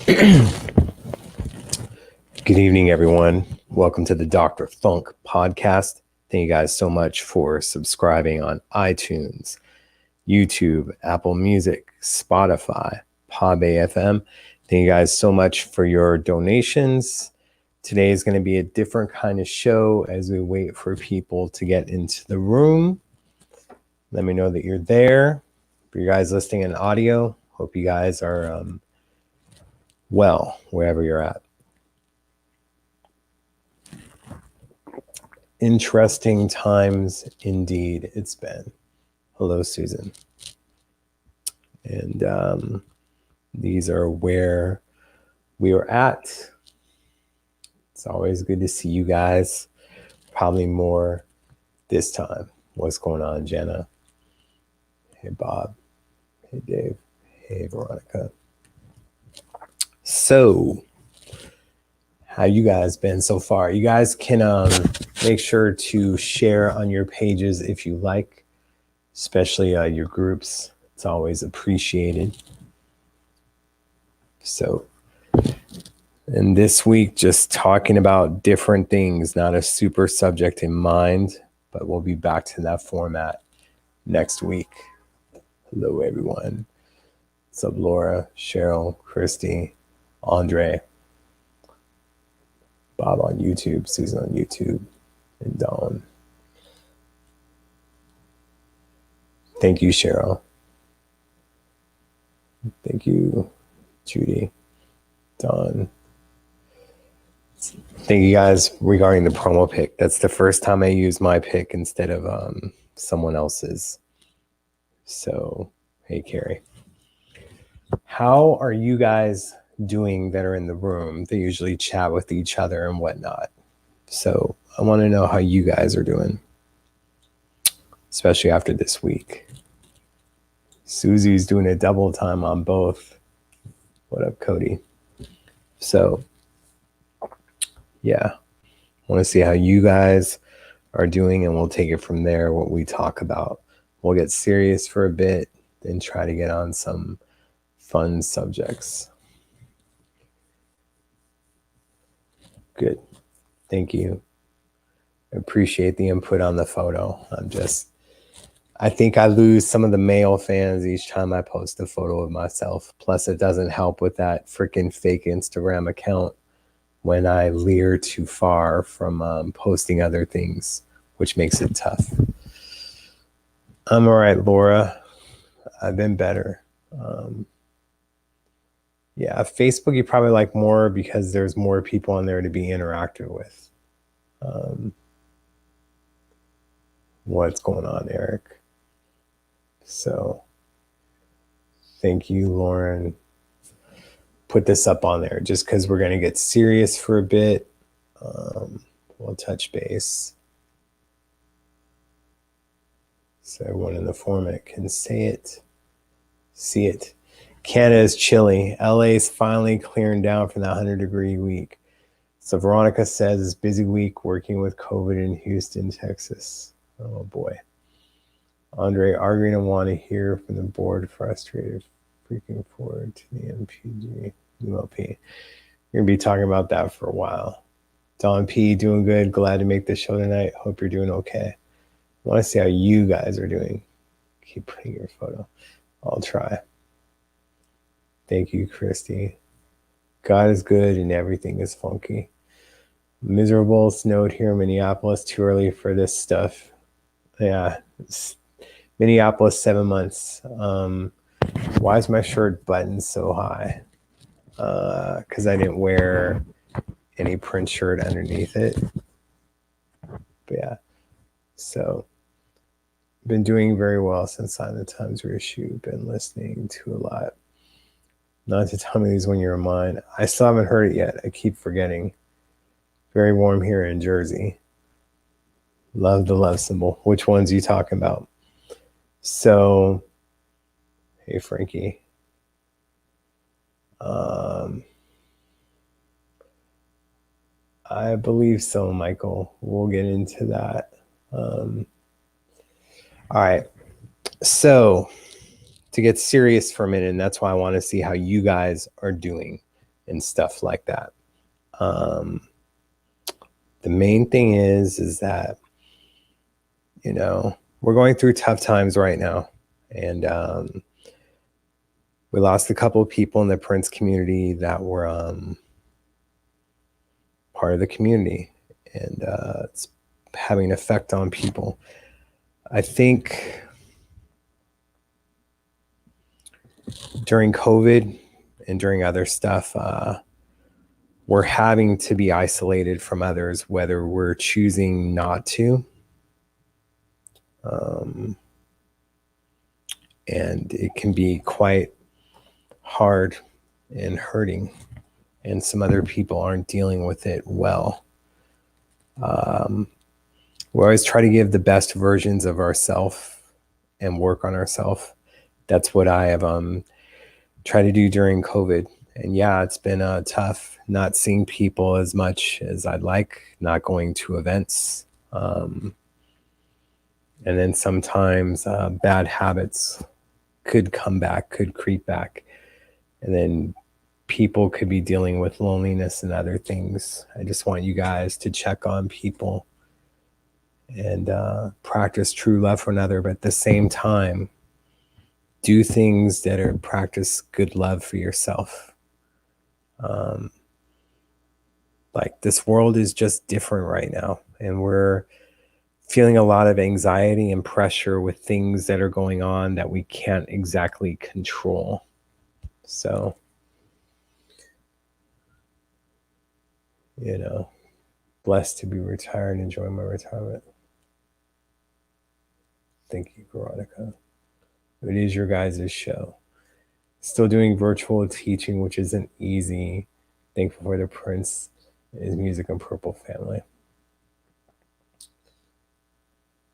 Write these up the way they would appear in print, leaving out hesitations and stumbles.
Good evening, everyone. Welcome to the Dr. Funk podcast. Thank you guys so much for subscribing on iTunes, YouTube, Apple Music, Spotify, Podbay FM. Thank you guys so much for your donations. Today is going to be a different kind of show as we wait for people to get into the room. Let me know that you're there. For you guys listening in audio, hope you guys are well, wherever you're at. Interesting times indeed it's been. Hello, Susan. And these are where we were at. It's always good to see you guys. Probably more this time. What's going on, Jenna? Hey, Bob. Hey, Dave. Hey, Veronica. So, how you guys been so far? You guys can make sure to share on your pages if you like, especially your groups. It's always appreciated. So, and this week, just talking about different things, not a super subject in mind, but we'll be back to that format next week. Hello, everyone. What's up, Laura, Cheryl, Christy, Andre, Bob on YouTube, Susan on YouTube, and Dawn. Thank you, Cheryl. Thank you, Judy, Dawn. Thank you guys regarding the promo pick. That's the first time I use my pick instead of someone else's. So, hey, Carrie. How are you guys doing that are in the room? They usually chat with each other and whatnot. So I want to know how you guys are doing, especially after this week. Susie's doing a double time on both. What up, Cody? So, yeah, I want to see how you guys are doing, and we'll take it from there, what we talk about. We'll get serious for a bit, then try to get on some fun subjects. Good. Thank you. I appreciate the input on the photo. I think I lose some of the male fans each time I post a photo of myself. Plus, it doesn't help with that freaking fake Instagram account when I leer too far from posting other things, which makes it tough. I'm all right, Laura. I've been better. Yeah, Facebook you probably like more because there's more people on there to be interactive with. What's going on, Eric? So, thank you, Lauren. Put this up on there just because we're going to get serious for a bit. We'll touch base. So everyone in the format can say it, see it. Canada is chilly. LA is finally clearing down from that 100-degree week. So Veronica says it's busy week working with COVID in Houston, Texas. Oh boy. Andre arguing and want to hear from the board, frustrated, freaking forward to the MPG ULP. You're gonna be talking about that for a while. Don P doing good. Glad to make this show tonight. Hope you're doing okay. I want to see how you guys are doing. Keep putting your photo. I'll try. Thank you, Christy. God is good and everything is funky. Miserable, snowed here in Minneapolis. Too early for this stuff. Yeah, Minneapolis, 7 months. Why is my shirt buttoned so high? Because I didn't wear any print shirt underneath it. But yeah, so been doing very well since Sign the Times reissue. Been listening to a lot. Not to tell me these when you're in mine. I still haven't heard it yet. I keep forgetting. Very warm here in Jersey. Love the love symbol. Which ones are you talking about? So, hey, Frankie. I believe so, Michael. We'll get into that. All right. So, to get serious for a minute, and that's why I want to see how you guys are doing. and stuff like that. The main thing is that, you know, we're going through tough times right now. And we lost a couple of people in the Prince community that were part of the community. And it's having an effect on people. I think during COVID and during other stuff, we're having to be isolated from others, whether we're choosing not to. And it can be quite hard and hurting, and some other people aren't dealing with it well. We always try to give the best versions of ourselves and work on ourselves. That's what I have tried to do during COVID. And yeah, it's been tough not seeing people as much as I'd like, not going to events. And then sometimes bad habits could come back, could creep back. And then people could be dealing with loneliness and other things. I just want you guys to check on people and practice true love for another, but at the same time, do things that are practice good love for yourself. Like, this world is just different right now, and we're feeling a lot of anxiety and pressure with things that are going on that we can't exactly control. So, you know, blessed to be retired and enjoy my retirement. Thank you, Veronica. It is your guys' show. Still doing virtual teaching, which isn't easy. Thankful for the Prince, his music, and Purple family.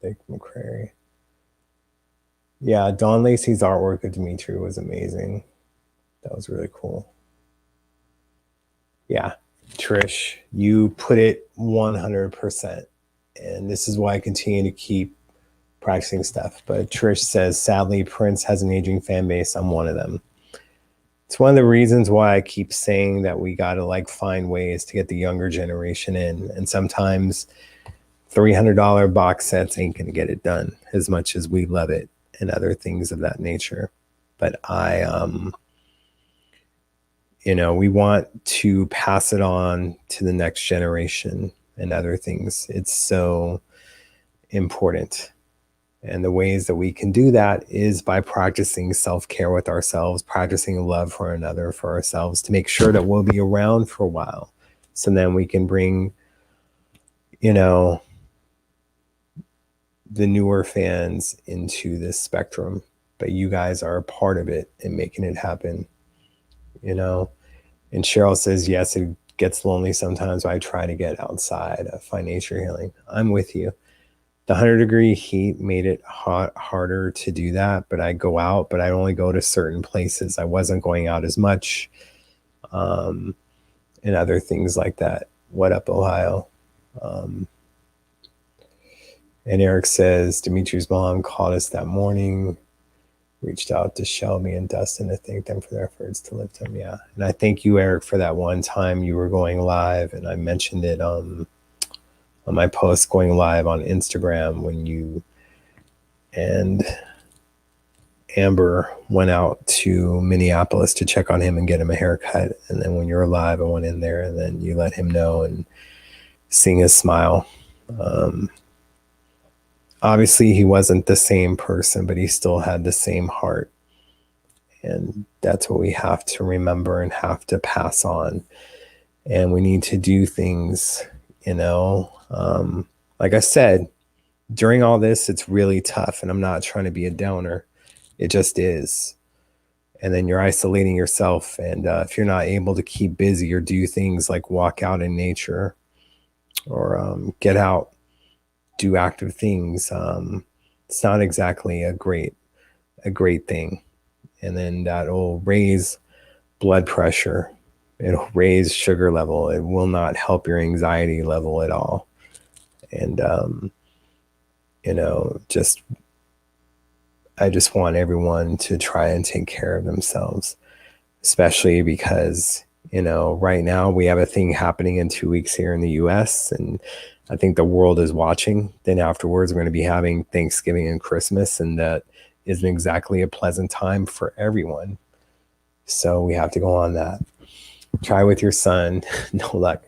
Thank you, McCrary. Yeah, Don Lacey's artwork of Dimitri was amazing. That was really cool. Yeah, Trish, you put it 100%. And this is why I continue to keep practicing stuff. But Trish says, sadly, Prince has an aging fan base. I'm one of them. It's one of the reasons why I keep saying that we got to like find ways to get the younger generation in. And sometimes $300 box sets ain't going to get it done as much as we love it and other things of that nature. But we want to pass it on to the next generation and other things. It's so important. And the ways that we can do that is by practicing self-care with ourselves, practicing love for another, for ourselves, to make sure that we'll be around for a while. So then we can bring, the newer fans into this spectrum. But you guys are a part of it and making it happen, And Cheryl says, yes, it gets lonely sometimes. I try to get outside, find nature healing. I'm with you. The 100-degree heat made it harder to do that, but I go out, but I only go to certain places. I wasn't going out as much, and other things like that. What up, Ohio? And Eric says, Dimitri's mom called us that morning, reached out to Shelby and Dustin to thank them for their efforts to lift him. Yeah. And I thank you, Eric, for that one time you were going live, and I mentioned it on my post going live on Instagram when you and Amber went out to Minneapolis to check on him and get him a haircut. And then when you were live, I went in there and then you let him know and seeing his smile. Obviously, he wasn't the same person, but he still had the same heart. And that's what we have to remember and have to pass on. And we need to do things, like I said, during all this, it's really tough. And I'm not trying to be a downer. It just is. And then you're isolating yourself. And if you're not able to keep busy or do things like walk out in nature or get out, do active things, it's not exactly a great thing. And then that'll raise blood pressure. It'll raise sugar level. It will not help your anxiety level at all. And, I just want everyone to try and take care of themselves, especially because Right now we have a thing happening in 2 weeks here in the US, and I think the world is watching. Then afterwards, we're going to be having Thanksgiving and Christmas, and that isn't exactly a pleasant time for everyone. So we have to go on that. Try with your son. No luck.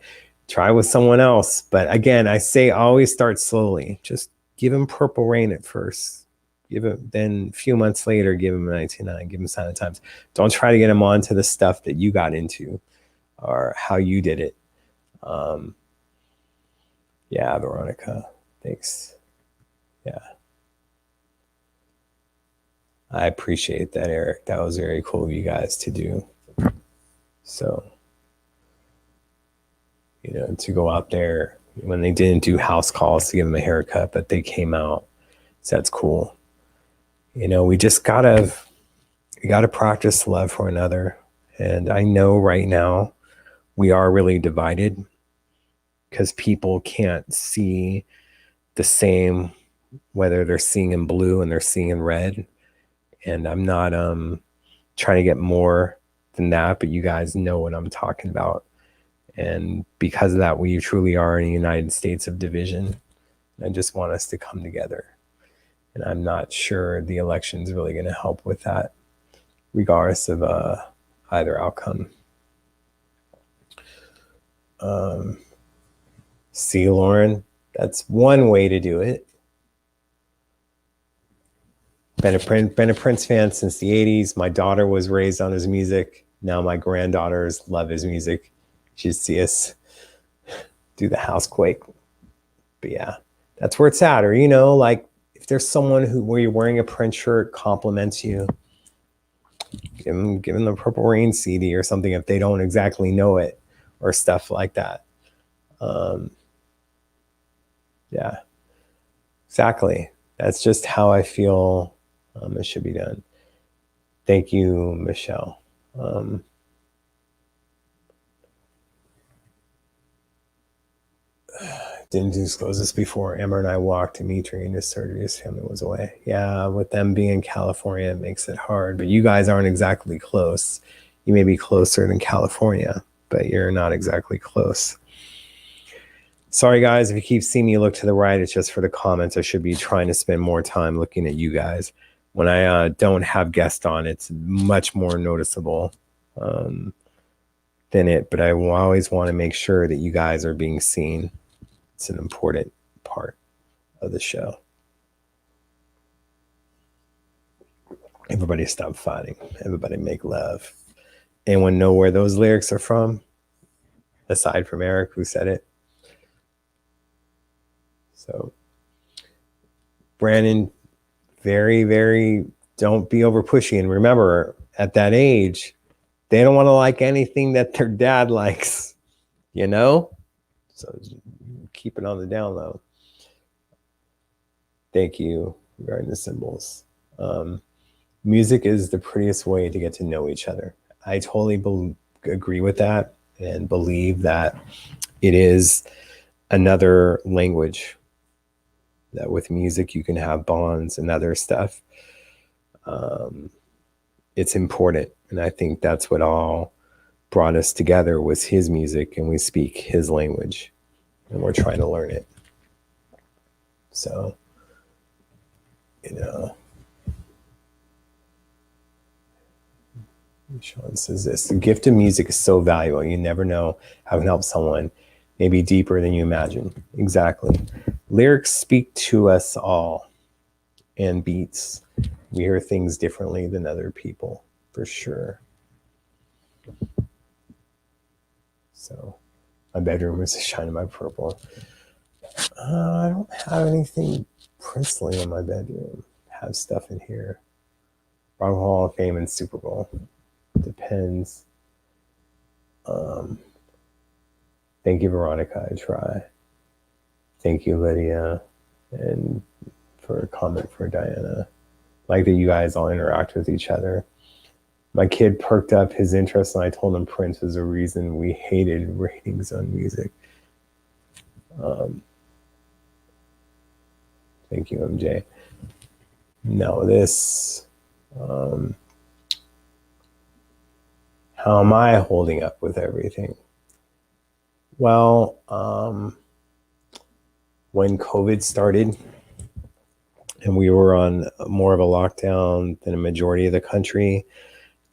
Try with someone else. But again, I say always start slowly. Just give him Purple Rain at first. Then a few months later, give him a 1999, give him Sign of the Times. Don't try to get him onto the stuff that you got into or how you did it. Yeah, Veronica. Thanks. Yeah. I appreciate that, Eric. That was very cool of you guys to do. So, to go out there when they didn't do house calls to give them a haircut, but they came out. So that's cool. We just gotta practice love for another. And I know right now we are really divided because people can't see the same, whether they're seeing in blue and they're seeing in red. And I'm not trying to get more than that, but you guys know what I'm talking about. And because of that, we truly are in the United States of division. I just want us to come together. And I'm not sure the election is really going to help with that, regardless of either outcome. See, Lauren, that's one way to do it. Been a Prince fan since the 80s. My daughter was raised on his music. Now my granddaughters love his music. You should see us do the housequake. But yeah, that's where it's at. Or, like if there's someone where you're wearing a Prince shirt compliments you, give them the Purple Rain CD or something if they don't exactly know it or stuff like that. Yeah, exactly. That's just how I feel it should be done. Thank you, Michelle. Didn't disclose this before. Amber and I walked Dimitri into surgery. His family was away. Yeah, with them being in California, it makes it hard. But you guys aren't exactly close. You may be closer than California, but you're not exactly close. Sorry, guys, if you keep seeing me look to the right, it's just for the comments. I should be trying to spend more time looking at you guys. When I don't have guests on, it's much more noticeable than it. But I always want to make sure that you guys are being seen. It's an important part of the show. Everybody stop fighting. Everybody make love. Anyone know where those lyrics are from? Aside from Eric, who said it. So, Brandon, very, very, don't be over pushy. And remember, at that age, they don't want to like anything that their dad likes, So keep it on the down low. Thank you regarding the symbols. Music is the prettiest way to get to know each other. I totally agree with that and believe that it is another language, that with music you can have bonds and other stuff. It's important. And I think that's what all brought us together was his music, and we speak his language and we're trying to learn it. So, Sean says this: the gift of music is so valuable. You never know how it can help someone, maybe deeper than you imagine. Exactly. Lyrics speak to us all, and beats. We hear things differently than other people, for sure. So, my bedroom is shining my purple. I don't have anything princely in my bedroom. I have stuff in here. Rock and Roll Hall of Fame and Super Bowl. Depends. Thank you, Veronica. I try. Thank you, Lydia, and for a comment for Diana. Like that you guys all interact with each other. My kid perked up his interest, and I told him Prince was a reason we hated ratings on music. Thank you, MJ. No, this. How How am I holding up with everything? Well, when COVID started and we were on more of a lockdown than a majority of the country,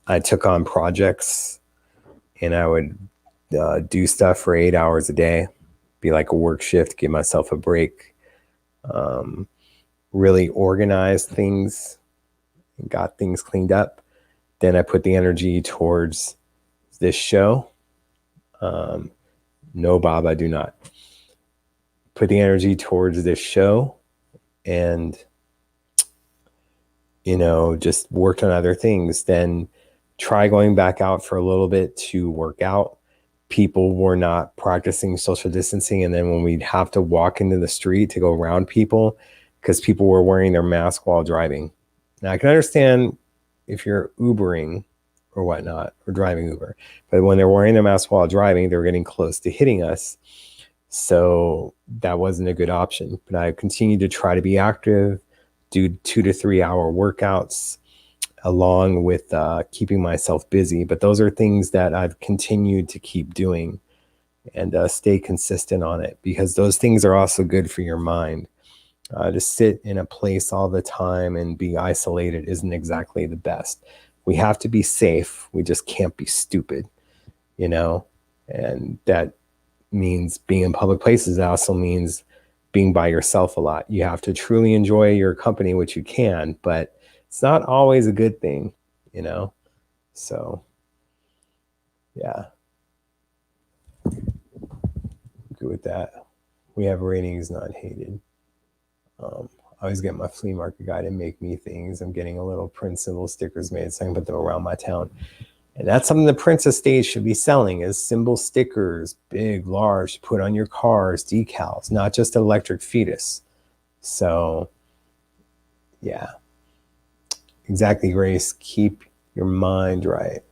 I took on projects and I would do stuff for 8 hours a day, be like a work shift, give myself a break, really organize things, got things cleaned up. Then I put the energy towards this show. No, Bob, I do not. Put the energy towards this show and, just worked on other things. Then try going back out for a little bit to work out. People were not practicing social distancing. And then when we'd have to walk into the street to go around people, because people were wearing their mask while driving. Now I can understand if you're Ubering or whatnot, or driving Uber, but when they're wearing their mask while driving, they're getting close to hitting us. So that wasn't a good option. But I continued to try to be active, do 2 to 3 hour workouts, along with keeping myself busy. But those are things that I've continued to keep doing and stay consistent on it, because those things are also good for your mind. To sit in a place all the time and be isolated isn't exactly the best. We have to be safe. We just can't be stupid, and that means being in public places. It also means being by yourself a lot. You have to truly enjoy your company, which you can, but it's not always a good thing, So, yeah. Good with that. We have ratings, not hated. I always get my flea market guy to make me things. I'm getting a little print symbol stickers made so I can put them around my town. And that's something the Prince Estate should be selling, is symbol stickers, big, large, put on your cars, decals, not just electric fetus. So, yeah. Exactly, Grace. Keep your mind right.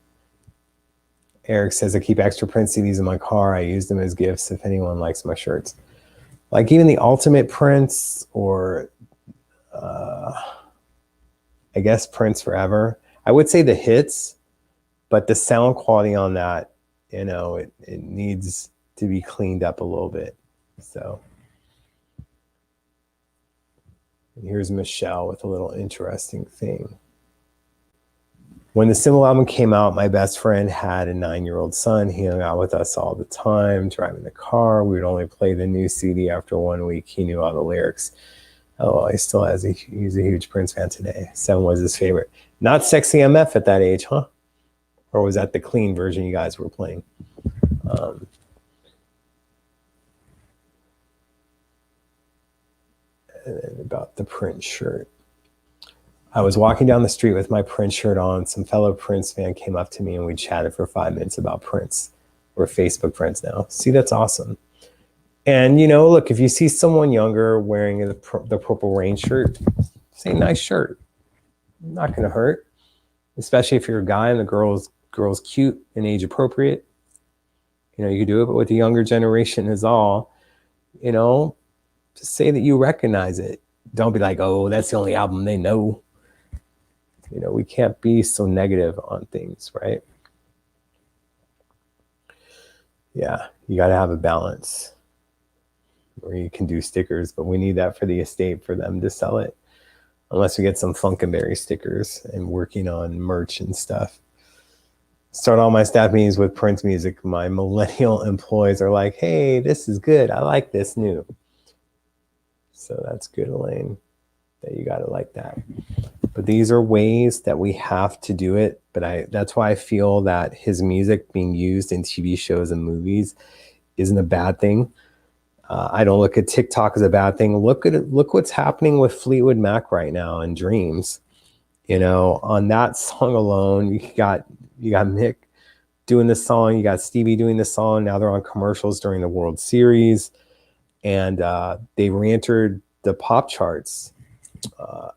Eric says, I keep extra print CDs in my car. I use them as gifts if anyone likes my shirts. Like even the ultimate prints, or I guess Prince Forever. I would say the hits, but the sound quality on that, it needs to be cleaned up a little bit. So here's Michelle with a little interesting thing. When the Symbol album came out, my best friend had a 9-year-old son. He hung out with us all the time, driving the car. We would only play the new CD after 1 week. He knew all the lyrics. Oh, he still has he's a huge Prince fan today. 7 was his favorite. Not Sexy MF at that age, huh? Or was that the clean version you guys were playing? And then about the Prince shirt. I was walking down the street with my Prince shirt on. Some fellow Prince fan came up to me and we chatted for 5 minutes about Prince. We're Facebook friends now. See, that's awesome. And, look, if you see someone younger wearing the Purple Rain shirt, say nice shirt. Not going to hurt, especially if you're a guy and the girl's cute and age appropriate. You can do it, but with the younger generation is all, just say that you recognize it. Don't be like, oh, that's the only album they know. We can't be so negative on things, right? Yeah, you got to have a balance where you can do stickers, but we need that for the estate for them to sell it. Unless we get some Funkenberry stickers and working on merch and stuff. Start all my staff meetings with Prince music. My millennial employees are like, hey, this is good. I like this new. So that's good, Elaine, that you got to like that. But these are ways that we have to do it. But that's why I feel that his music being used in TV shows and movies isn't a bad thing. I don't look at TikTok as a bad thing. Look what's happening with Fleetwood Mac right now and Dreams. On that song alone, you got Mick doing the song, you got Stevie doing the song. Now they're on commercials during the World Series, and they re-entered the pop charts,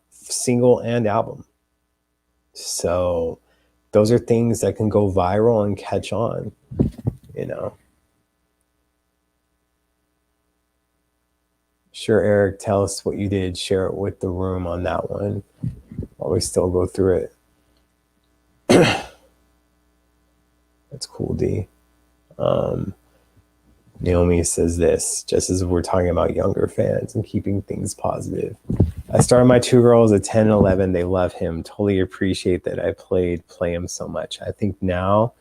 single and album. So those are things that can go viral and catch on, Sure, Eric, tell us what you did. Share it with the room on that one while we still go through it. That's cool, D. Naomi says this, just as we're talking about younger fans and keeping things positive. I started my two girls at 10 and 11. They love him. Totally appreciate that I play him so much. I think now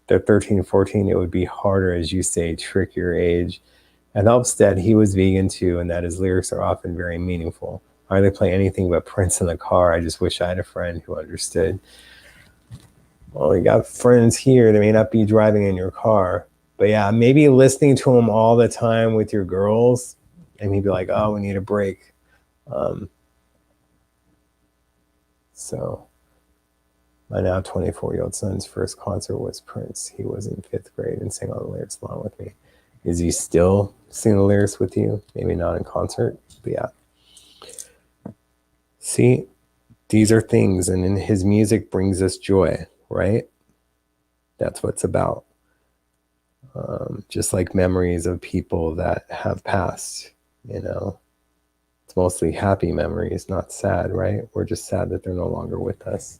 they're 13 and 14. It would be harder, as you say, trickier age. It helps that he was vegan too, and that his lyrics are often very meaningful. I hardly play anything but Prince in the car. I just wish I had a friend who understood. Well, you got friends here that may not be driving in your car. But yeah, maybe listening to him all the time with your girls, and he'd be like, oh, we need a break. So my now 24-year-old son's first concert was Prince. He was in 5th grade and sang all the lyrics along with me. Is he still singing the lyrics with you? Maybe not in concert, but yeah. See, these are things, and in his music brings us joy, right? That's what it's about. Just like memories of people that have passed, you know. It's mostly happy memories, not sad, right? We're just sad that they're no longer with us.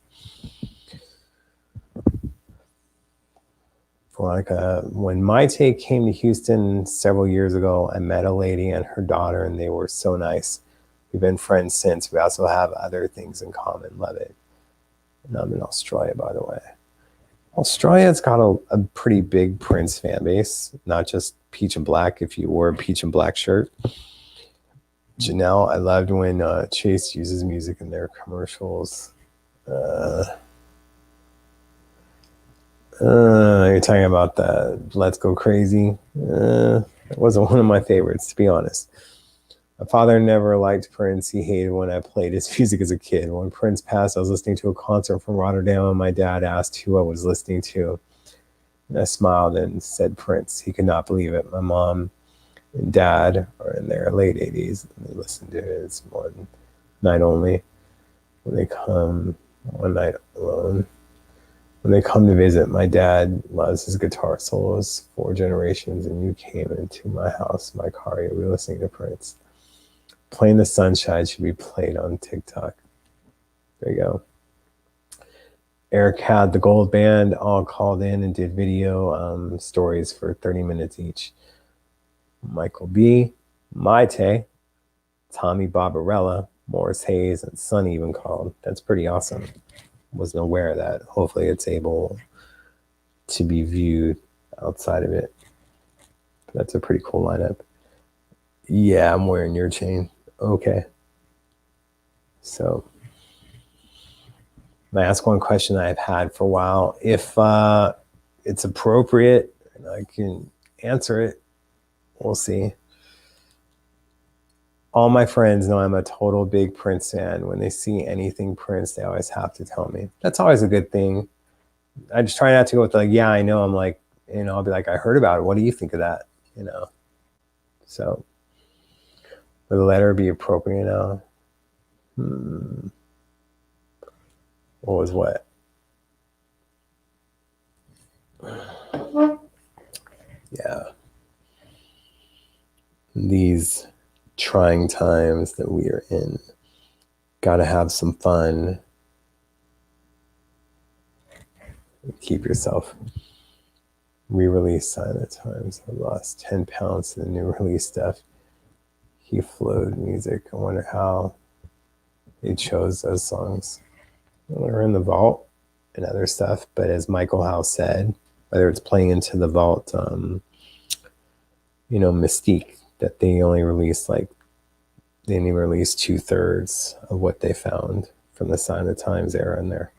Veronica, when Maite came to Houston several years ago, I met a lady and her daughter, and they were so nice. We've been friends since. We also have other things in common. Love it. And I'm in Australia, by the way. Australia's got a pretty big Prince fan base, not just Peach and Black. If you wore a Peach and Black shirt, Janelle, I loved when Chase uses music in their commercials. You're talking about the Let's Go Crazy. It wasn't one of my favorites, to be honest. My father never liked Prince. He hated when I played his music as a kid. When Prince passed, I was listening to a concert from Rotterdam, and my dad asked who I was listening to. And I smiled and said Prince. He could not believe it. My mom and dad are in their late 80s, and they listen to his One Night Only. When they come, One Night Alone. When they come to visit, my dad loves his guitar solos, 4 generations, and you came into my house, my car, you'll be listening to Prince. Playing the Sunshine should be played on TikTok. There you go. Eric had the Gold Band all called in and did video stories for 30 minutes each. Michael B, Maite, Tommy Barbarella, Morris Hayes, and Sonny even called. That's pretty awesome. Wasn't aware of that. Hopefully it's able to be viewed outside of it. But that's a pretty cool lineup. Yeah, I'm wearing your chain. Okay. So I ask one question I've had for a while. If it's appropriate and I can answer it, we'll see. All my friends know I'm a total big Prince fan. When they see anything Prince, they always have to tell me. That's always a good thing. I just try not to go with like, yeah, I know. I'm like, you know, I'll be like, I heard about it. What do you think of that? You know? So will the letter be appropriate now? What was what? Yeah. These trying times that we are in. Gotta have some fun. Keep yourself. Re-release Sign of Times. I lost 10 pounds to the new release stuff. He flowed music. I wonder how they chose those songs. They're in the vault and other stuff, but as Michael House said, whether it's playing into the vault, you know, mystique, that they only released they didn't even release 2/3 of what they found from the Sign of the Times era in there.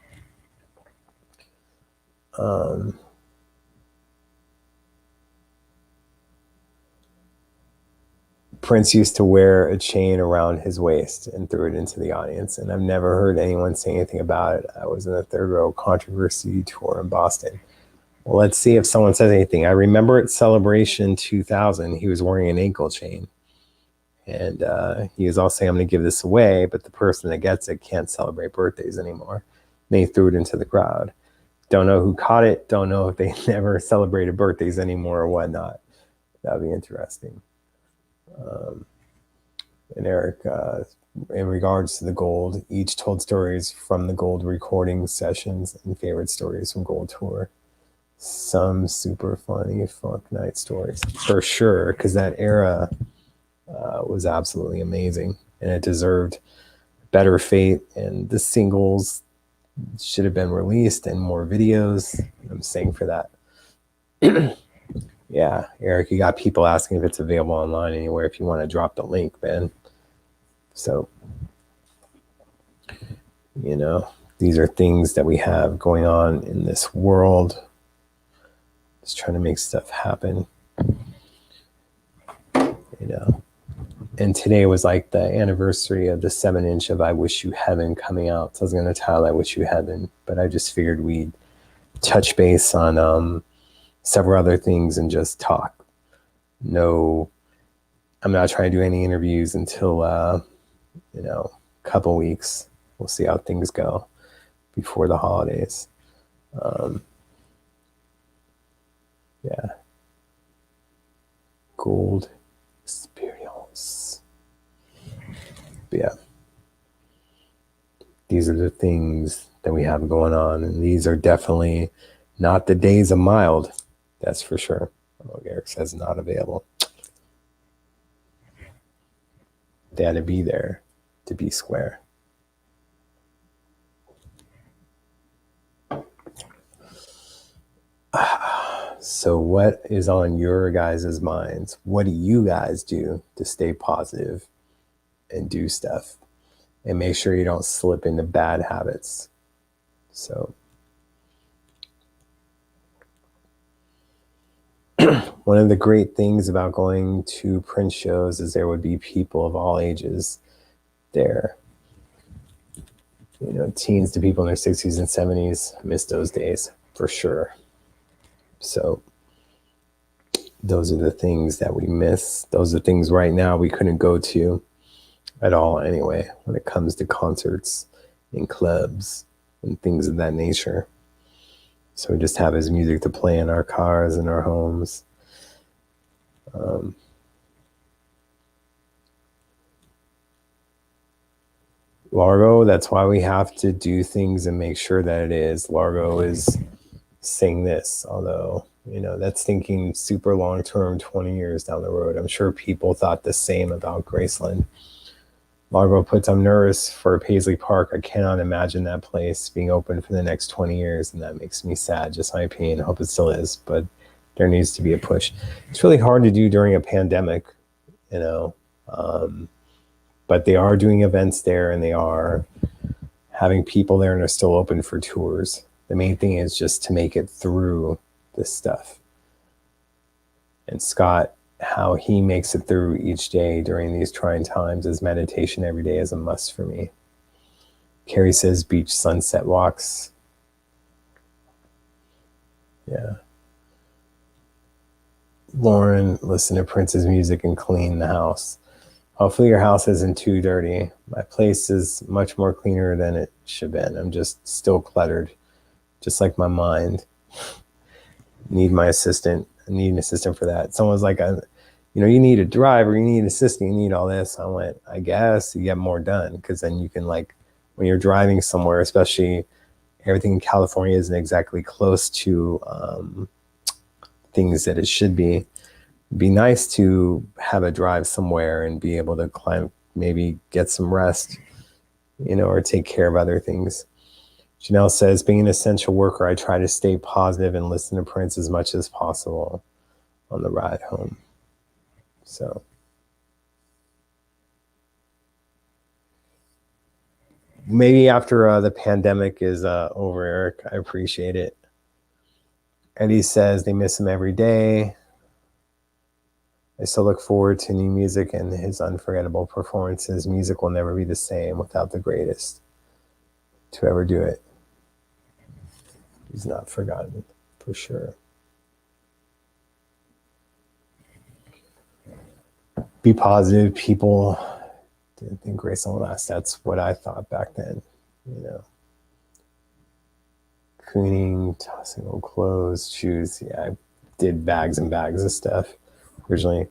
Prince used to wear a chain around his waist and threw it into the audience, and I've never heard anyone say anything about it. I was in the Third Row Controversy tour in Boston. Well, let's see if someone says anything. I remember at Celebration 2000, he was wearing an ankle chain. And he was all saying, I'm going to give this away, but the person that gets it can't celebrate birthdays anymore. And he threw it into the crowd. Don't know who caught it. Don't know if they never celebrated birthdays anymore or whatnot. That'd be interesting. And Eric, in regards to the Gold, each told stories from the Gold recording sessions and favorite stories from Gold Tour. some super funny funk night stories for sure, because that era was absolutely amazing, and it deserved better fate, and the singles should have been released and more videos. I'm saying for that. Yeah, Eric, you got people asking if it's available online anywhere if you want to drop the link, man. So, you know, these are things that we have going on in this world. Just trying to make stuff happen, you know. And today was like the anniversary of the 7-inch of I Wish You Heaven coming out. So I was going to title I Wish You Heaven, but I just figured we'd touch base on several other things and just talk. No, I'm not trying to do any interviews until, a couple weeks. We'll see how things go before the holidays. Yeah. Gold experience. But yeah. These are the things that we have going on, and these are definitely not the days of mild. That's for sure. Oh, Eric says not available. They had to be there to be square. So what is on your guys' minds? What do you guys do to stay positive and do stuff and make sure you don't slip into bad habits? So one of the great things about going to Prince shows is there would be people of all ages there. You know, teens to people in their 60s and 70s. I miss those days for sure. So those are the things that we miss. Those are things right now we couldn't go to at all anyway when it comes to concerts and clubs and things of that nature. So we just have his music to play in our cars and our homes. Largo, that's why we have to do things and make sure that it is. Largo is saying this, although, you know, that's thinking super long term, 20 years down the road. I'm sure people thought the same about Graceland. Largo puts, I'm nervous for Paisley Park. I cannot imagine that place being open for the next 20 years, and that makes me sad, just my opinion. I hope it still is, but there needs to be a push. It's really hard to do during a pandemic, you know, but they are doing events there, and they are having people there, and they're still open for tours. The main thing is just to make it through this stuff. And Scott, how he makes it through each day during these trying times is meditation every day is a must for me. Carrie says beach sunset walks. Yeah. Lauren, listen to Prince's music and clean the house. Hopefully your house isn't too dirty. My place is much more cleaner than it should have been. I'm just still cluttered, just like my mind. Need my assistant. I need an assistant for that. Someone's like, you need a driver, you need an assistant, you need all this. I went, I guess you get more done, because then you can, like, when you're driving somewhere, especially everything in California isn't exactly close to things that it should be. It'd be nice to have a drive somewhere and be able to climb, maybe get some rest, or take care of other things. Janelle says, being an essential worker, I try to stay positive and listen to Prince as much as possible on the ride home. So maybe after the pandemic is over, Eric, I appreciate it. Eddie says they miss him every day. I still look forward to new music and his unforgettable performances. Music will never be the same without the greatest to ever do it. He's not forgotten, for sure. Be positive. People didn't think Grace will last. That's what I thought back then, Cleaning, tossing old clothes, shoes. Yeah, I did bags and bags of stuff originally.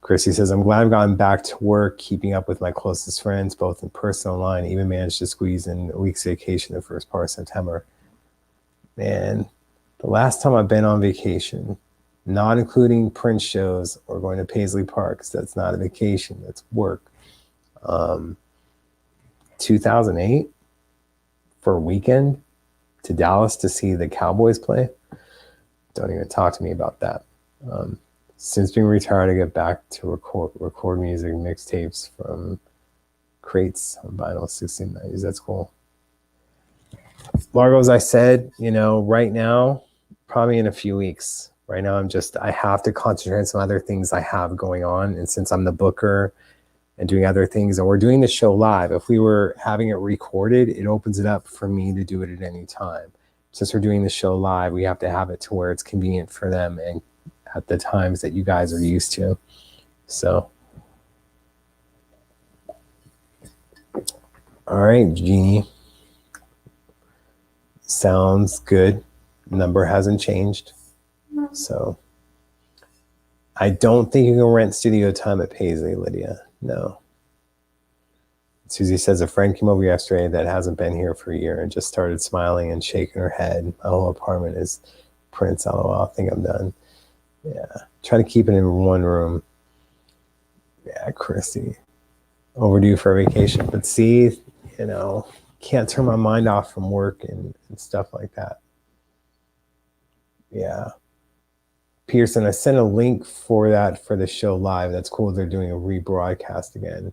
Chrissy says, I'm glad I've gotten back to work, keeping up with my closest friends, both in person and online. Even managed to squeeze in a week's vacation the first part of September. Man, The last time I've been on vacation, not including Prince shows or going to Paisley Parks, that's not a vacation, that's work. 2008 for a weekend to Dallas to see the Cowboys play. Don't even talk to me about that. Since being retired, I get back to record music, mixtapes from crates on vinyl 1690s. That's cool. Margot, as I said, right now, probably in a few weeks. Right now, I have to concentrate on some other things I have going on. And since I'm the booker and doing other things, and we're doing the show live, if we were having it recorded, it opens it up for me to do it at any time. Since we're doing the show live, we have to have it to where it's convenient for them and at the times that you guys are used to. So, all right, Jeannie. Sounds good. Number hasn't changed. So I don't think you can rent studio time at Paisley, Lydia. No. Susie says a friend came over yesterday that hasn't been here for a year and just started smiling and shaking her head. My whole apartment is Prince. LOL. I think I'm done. Yeah. Try to keep it in one room. Yeah, Christy. Overdue for a vacation. But see, can't turn my mind off from work and stuff like that. Yeah. Pearson, I sent a link for that for the show live. That's cool. They're doing a rebroadcast again.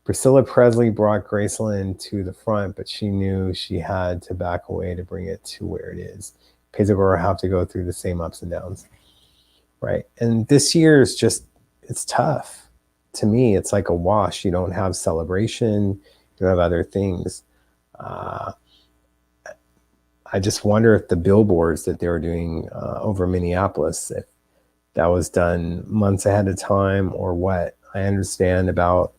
Priscilla Presley brought Graceland to the front, but she knew she had to back away to bring it to where it is. Paisley have to go through the same ups and downs. Right. And this year is it's tough. To me, it's like a wash. You don't have celebration. You don't have other things. I just wonder if the billboards that they were doing over Minneapolis, if that was done months ahead of time or what. I understand about,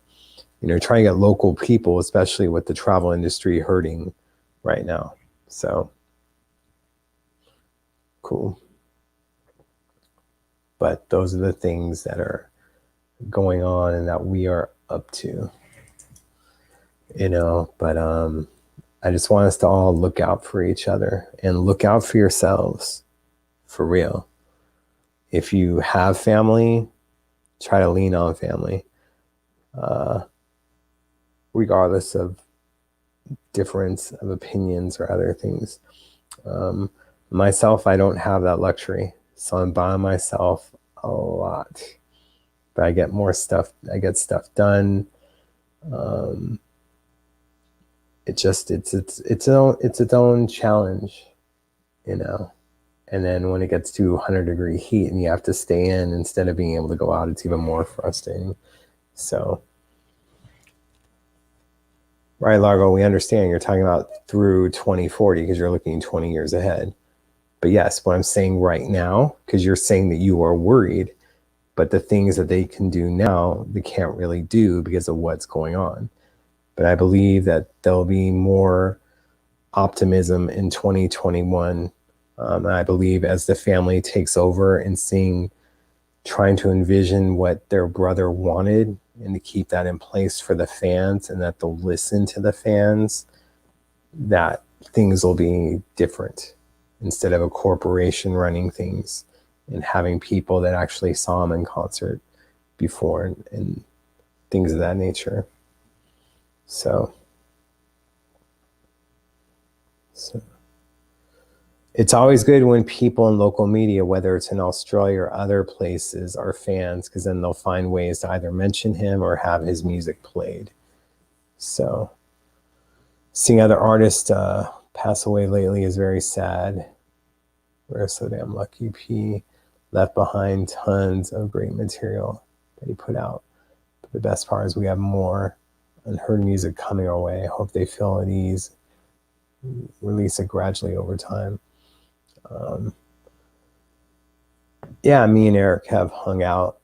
trying to get local people, especially with the travel industry hurting right now. So, cool. But those are the things that are going on and that we are up to, but I just want us to all look out for each other and look out for yourselves, for real. If you have family, try to lean on family, regardless of difference of opinions or other things. Myself, I don't have that luxury, so I'm by myself a lot. But I get stuff done. It's its own challenge, and then when it gets to 100-degree heat and you have to stay in instead of being able to go out, it's even more frustrating. So, right, Largo, we understand you're talking about through 2040 because you're looking 20 years ahead. But yes, what I'm saying right now, because you're saying that you are worried, but the things that they can do now, they can't really do because of what's going on. But I believe that there'll be more optimism in 2021. And I believe as the family takes over and trying to envision what their brother wanted and to keep that in place for the fans and that they'll listen to the fans, that things will be different instead of a corporation running things and having people that actually saw him in concert before and things of that nature. So it's always good when people in local media, whether it's in Australia or other places, are fans, because then they'll find ways to either mention him or have his music played. So seeing other artists pass away lately is very sad. We're so damn lucky. P left behind tons of great material that he put out. But the best part is we have more unheard music coming our way. I hope they feel at ease, release it gradually over time. Yeah, me and Eric have hung out.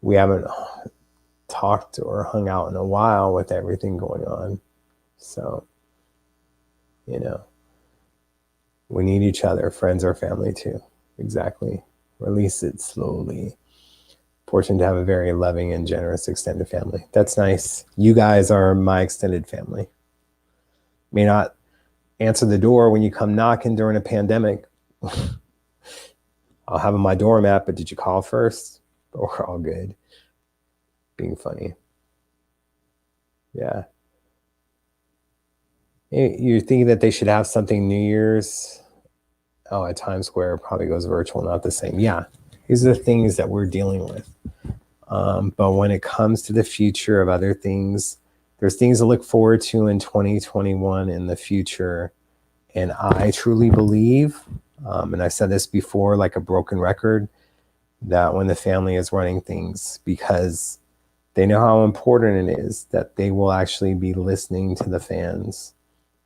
We haven't talked or hung out in a while with everything going on. So, we need each other. Friends are family too. Exactly. Release it slowly. Fortunate to have a very loving and generous extended family. That's nice. You guys are my extended family. May not answer the door when you come knocking during a pandemic. I'll have my doormat, but did you call first? But we're all good. Being funny. Yeah. You're thinking that they should have something New Year's? Oh, at Times Square probably goes virtual, not the same. Yeah. These are the things that we're dealing with. But when it comes to the future of other things, there's things to look forward to in 2021 in the future. And I truly believe, and I've said this before, like a broken record, that when the family is running things, because they know how important it is, that they will actually be listening to the fans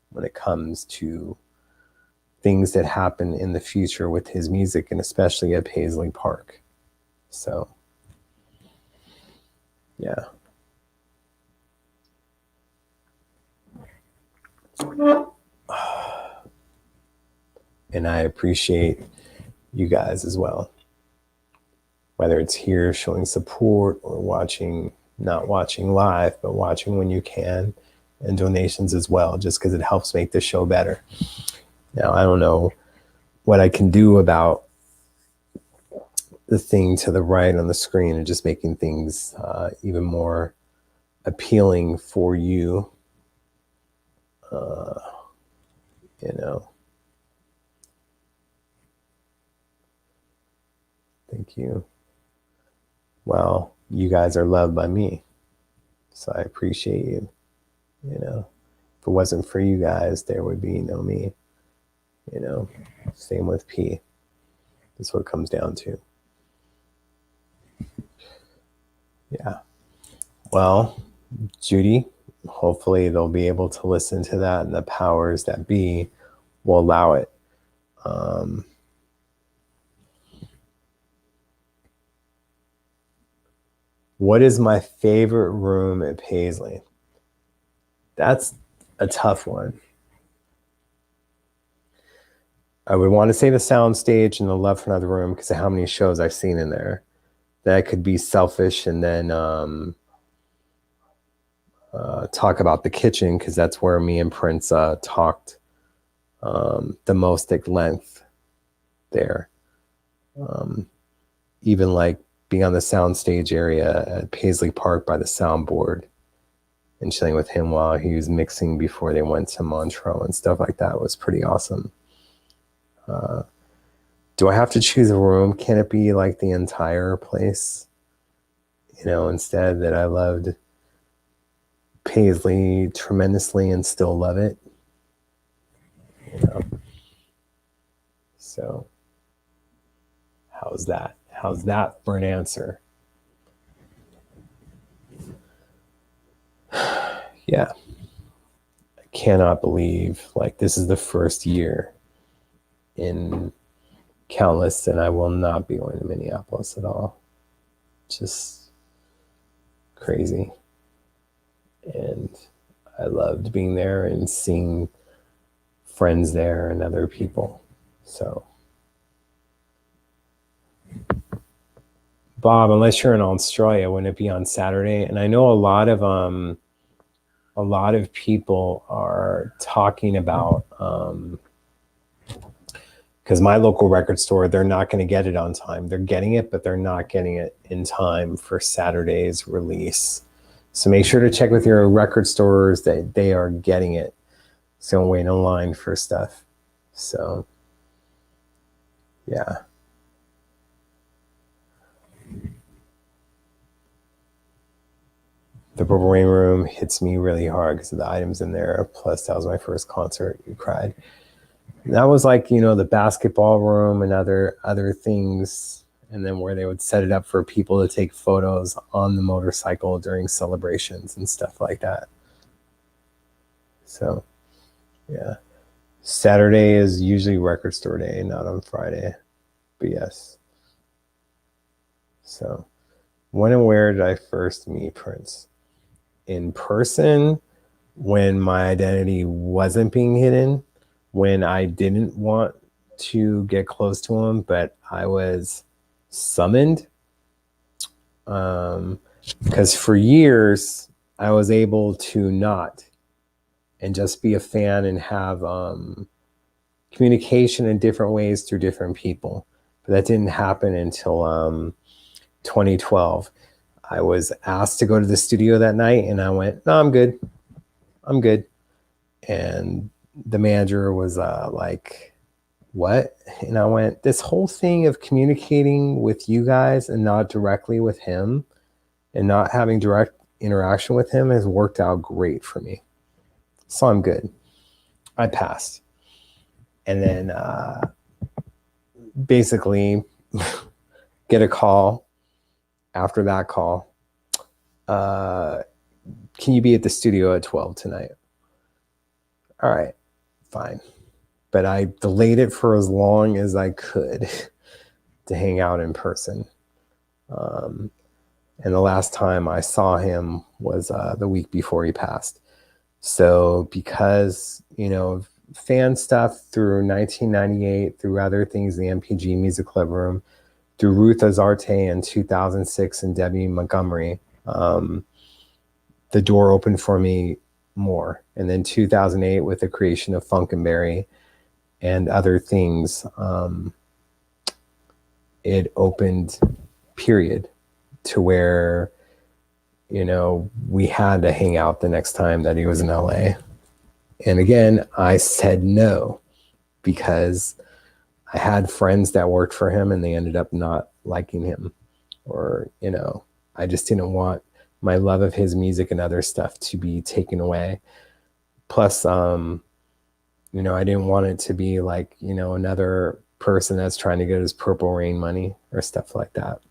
when it comes to things that happen in the future with his music, and especially at Paisley Park. So, yeah. And I appreciate you guys as well. Whether it's here showing support or watching, not watching live, but watching when you can, and donations as well, just because it helps make the show better. Now, I don't know what I can do about the thing to the right on the screen and just making things even more appealing for you. You know. Thank you. Well, you guys are loved by me, so I appreciate you. You know, if it wasn't for you guys, there would be no me. You know, same with P. That's what it comes down to. Yeah. Well, Judy, hopefully they'll be able to listen to that, and the powers that be will allow it. What is my favorite room at Paisley? That's a tough one. I would want to say the sound stage in the left front of the room because of how many shows I've seen in there. That could be selfish, and then talk about the kitchen because that's where me and Prince talked the most at length there. Even like being on the soundstage area at Paisley Park by the soundboard and chilling with him while he was mixing before they went to Montreux and stuff like that was pretty awesome. Do I have to choose a room? Can it be like the entire place? You know, instead that I loved Paisley tremendously and still love it. You know? So how's that? How's that for an answer? Yeah. I cannot believe like this is the first year in countless and I will not be going to Minneapolis at all. Just crazy. And I loved being there and seeing friends there and other people. So Bob, unless you're in Australia, wouldn't it be on Saturday? And I know a lot of people are talking about because my local record store, they're not going to get it on time. They're getting it, but they're not getting it in time for Saturday's release. So make sure to check with your record stores that they are getting it. So don't wait in line for stuff. So, yeah. The Purple Rain Room hits me really hard because of the items in there. Plus, that was my first concert. You cried. And that was like, you know, the basketball room and other things. And then where they would set it up for people to take photos on the motorcycle during celebrations and stuff like that. So, yeah. Saturday is usually record store day, not on Friday. But yes. So, when and where did I first meet Prince? In person, when my identity wasn't being hidden, when I didn't want to get close to him, but I was summoned. Because for years, I was able to not. and just be a fan and have communication in different ways through different people. But that didn't happen until 2012. I was asked to go to the studio that night, and I went, no, I'm good. I'm good. And the manager was like, what? And I went, this whole thing of communicating with you guys and not directly with him and not having direct interaction with him has worked out great for me. So I'm good. I passed. And then basically get a call after that call. Can you be at the studio at 12 tonight? All right, fine. But I delayed it for as long as I could to hang out in person. And the last time I saw him was the week before he passed. So because, fan stuff through 1998, through other things, the MPG Music Club Room, through Ruth Azarte in 2006 and Debbie Montgomery, the door opened for me more. And then 2008 with the creation of Funkenberry and other things, it opened, period, to where, we had to hang out the next time that he was in LA. And again, I said no, because I had friends that worked for him and they ended up not liking him, or, I just didn't want my love of his music and other stuff to be taken away. Plus, I didn't want it to be like, another person that's trying to get his Purple Rain money or stuff like that.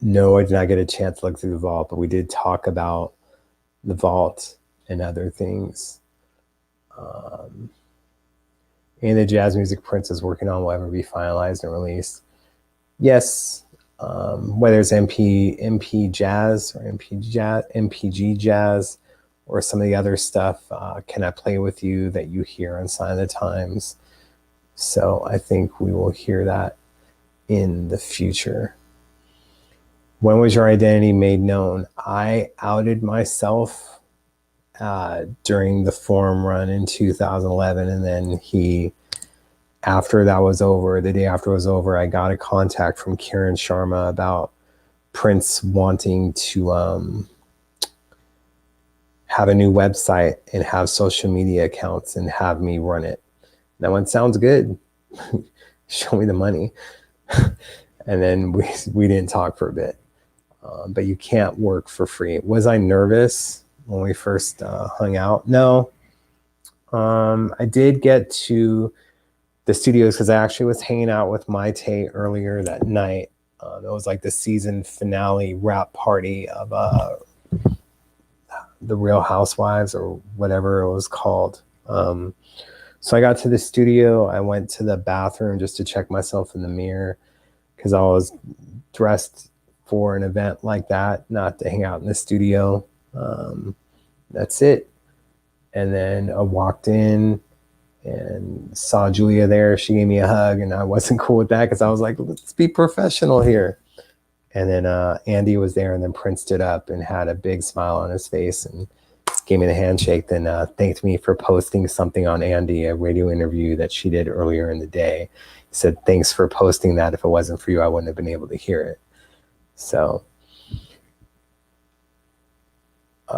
No, I did not get a chance to look through the vault, but we did talk about the vault and other things. And the Jazz Music Prince is working on will ever be finalized and released. Yes, whether it's MP Jazz or MPG Jazz, or some of the other stuff, Can I Play With You, that you hear on Sign of the Times. So I think we will hear that in the future. When was your identity made known? I outed myself during the forum run in 2011, and then after that was over, the day after it was over, I got a contact from Kiran Sharma about Prince wanting to have a new website and have social media accounts and have me run it. That one sounds good. Show me the money. And then we didn't talk for a bit. But you can't work for free. Was I nervous when we first hung out? No. I did get to the studios because I actually was hanging out with Maite earlier that night. It was like the season finale wrap party of the Real Housewives, or whatever it was called. So I got to the studio. I went to the bathroom just to check myself in the mirror, because I was dressed for an event like that, not to hang out in the studio. That's it. And then I walked in and saw Julia there. She gave me a hug, and I wasn't cool with that because I was like, let's be professional here. And then Andy was there, and then Prince stood up and had a big smile on his face and gave me the handshake, then thanked me for posting something on Andy, a radio interview that she did earlier in the day. He said, thanks for posting that. If it wasn't for you, I wouldn't have been able to hear it. So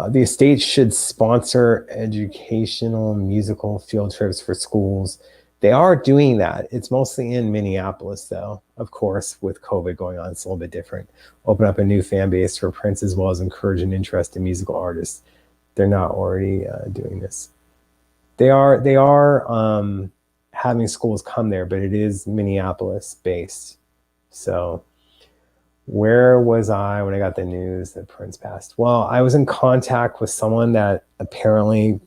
the estate should sponsor educational musical field trips for schools. They are doing that. It's mostly in Minneapolis, though. Of course, with COVID going on, it's a little bit different. Open up a new fan base for Prince, as well as encourage an interest in musical artists. They're not already doing this. They are having schools come there, but it is Minneapolis based. So where was I when I got the news that Prince passed? Well, I was in contact with someone that apparently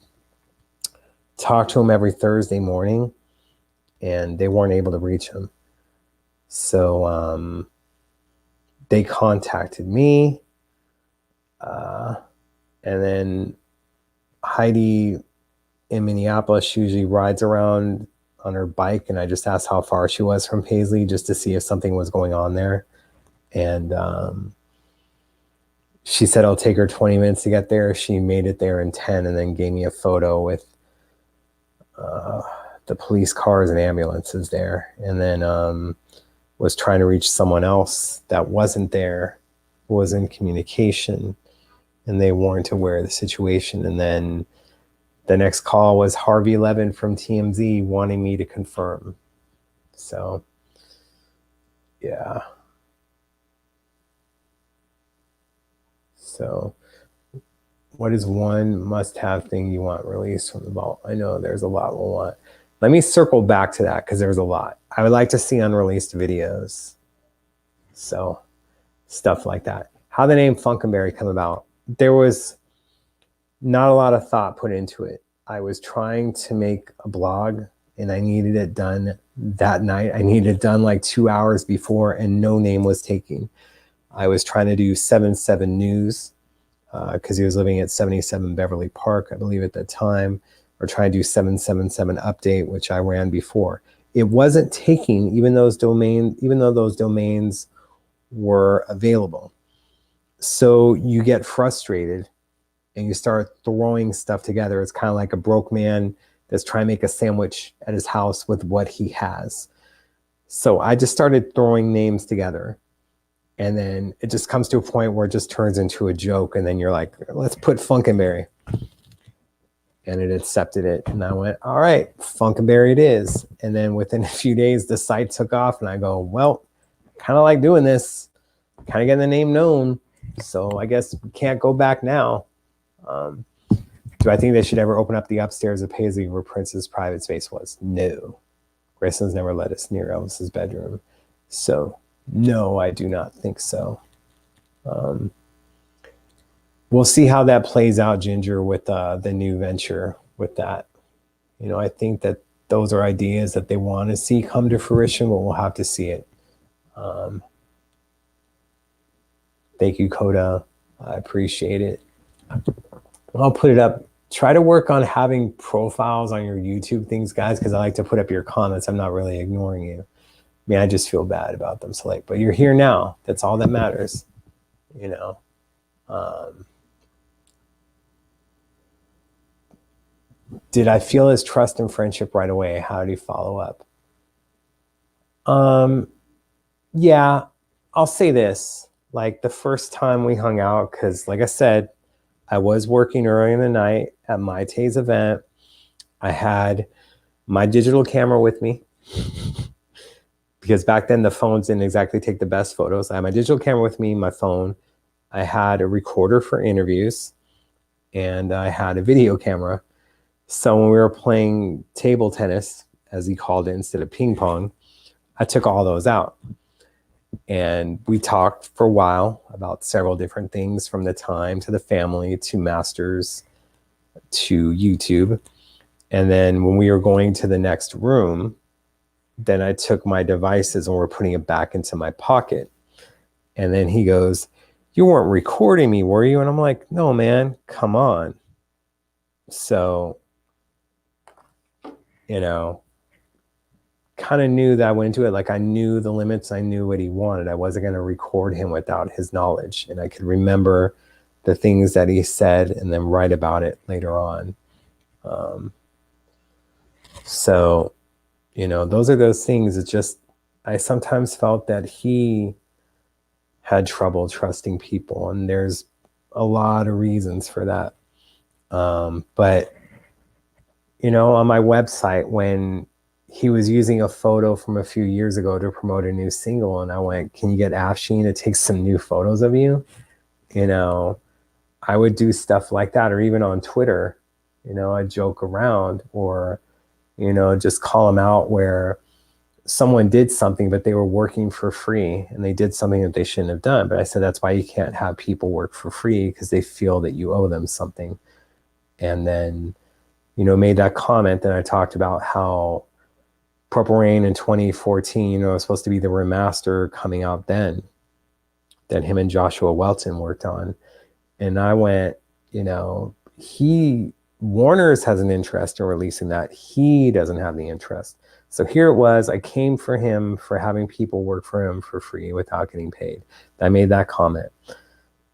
talked to him every Thursday morning, and they weren't able to reach him. So they contacted me. And then Heidi in Minneapolis, she usually rides around on her bike, and I just asked how far she was from Paisley just to see if something was going on there. And She said it'll take her 20 minutes to get there. She made it there in 10 and then gave me a photo with the police cars and ambulances there. And then was trying to reach someone else that wasn't there, was in communication, and they weren't aware of the situation. And then the next call was Harvey Levin from TMZ wanting me to confirm. So, yeah. So, what is one must-have thing you want released from the vault? I know there's a lot we'll want. Let me circle back to that because there's a lot. I would like to see unreleased videos. So, stuff like that. How the name Funkenberry come about? There was not a lot of thought put into it. I was trying to make a blog and I needed it done that night. I needed it done like 2 hours before and no name was taken. I was trying to do 77 News because he was living at 77 Beverly Park, I believe at the time, or trying to do 777 Update, which I ran before. It wasn't taking, even though those domains were available. So you get frustrated and you start throwing stuff together. It's kind of like a broke man that's trying to make a sandwich at his house with what he has. So I just started throwing names together. And then it just comes to a point where it just turns into a joke. And then you're like, let's put Funkenberry. And it accepted it. And I went, all right, Funkenberry it is. And then within a few days, the site took off. And I go, well, kind of like doing this, kind of getting the name known. So I guess we can't go back now. Do I think they should ever open up the upstairs of Paisley where Prince's private space was? No. Grayson's never let us near Elvis's bedroom. So no, I do not think so. We'll see how that plays out, Ginger, with the new venture with that. You know, I think that those are ideas that they want to see come to fruition, but we'll have to see it. Thank you, Coda. I appreciate it. I'll put it up. Try to work on having profiles on your YouTube things, guys, because I like to put up your comments. I'm not really ignoring you. I mean, I just feel bad about them. So like, but you're here now. That's all that matters, you know. Did I feel his trust and friendship right away? How did he follow up? Yeah, I'll say this. Like the first time we hung out, because like I said, I was working early in the night at my Tay's event. I had my digital camera with me. Because back then the phones didn't exactly take the best photos. I had my digital camera with me, my phone. I had a recorder for interviews and I had a video camera. So when we were playing table tennis, as he called it, instead of ping pong, I took all those out. And we talked for a while about several different things, from the time to the family to masters to YouTube. And then when we were going to the next room, then I took my devices and we're putting it back into my pocket. And then he goes, you weren't recording me, were you? And I'm like, no, man, come on. So, you know, kind of knew that I went into it. Like I knew the limits. I knew what he wanted. I wasn't going to record him without his knowledge. And I could remember the things that he said and then write about it later on. So, you know, those are those things. It's just, I sometimes felt that he had trouble trusting people, and there's a lot of reasons for that. But, you know, on my website, when he was using a photo from a few years ago to promote a new single, and I went, can you get Afshin to take some new photos of you? You know, I would do stuff like that. Or even on Twitter, you know, I'd joke around, or, you know, just call them out where someone did something, but they were working for free and they did something that they shouldn't have done. But I said, that's why you can't have people work for free, because they feel that you owe them something. And then, you know, made that comment. Then I talked about how Purple Rain in 2014, you know, was supposed to be the remaster coming out then, that him and Joshua Welton worked on. And I went, you know, Warner's has an interest in releasing that. He doesn't have the interest. So here it was. I came for him for having people work for him for free without getting paid. I made that comment.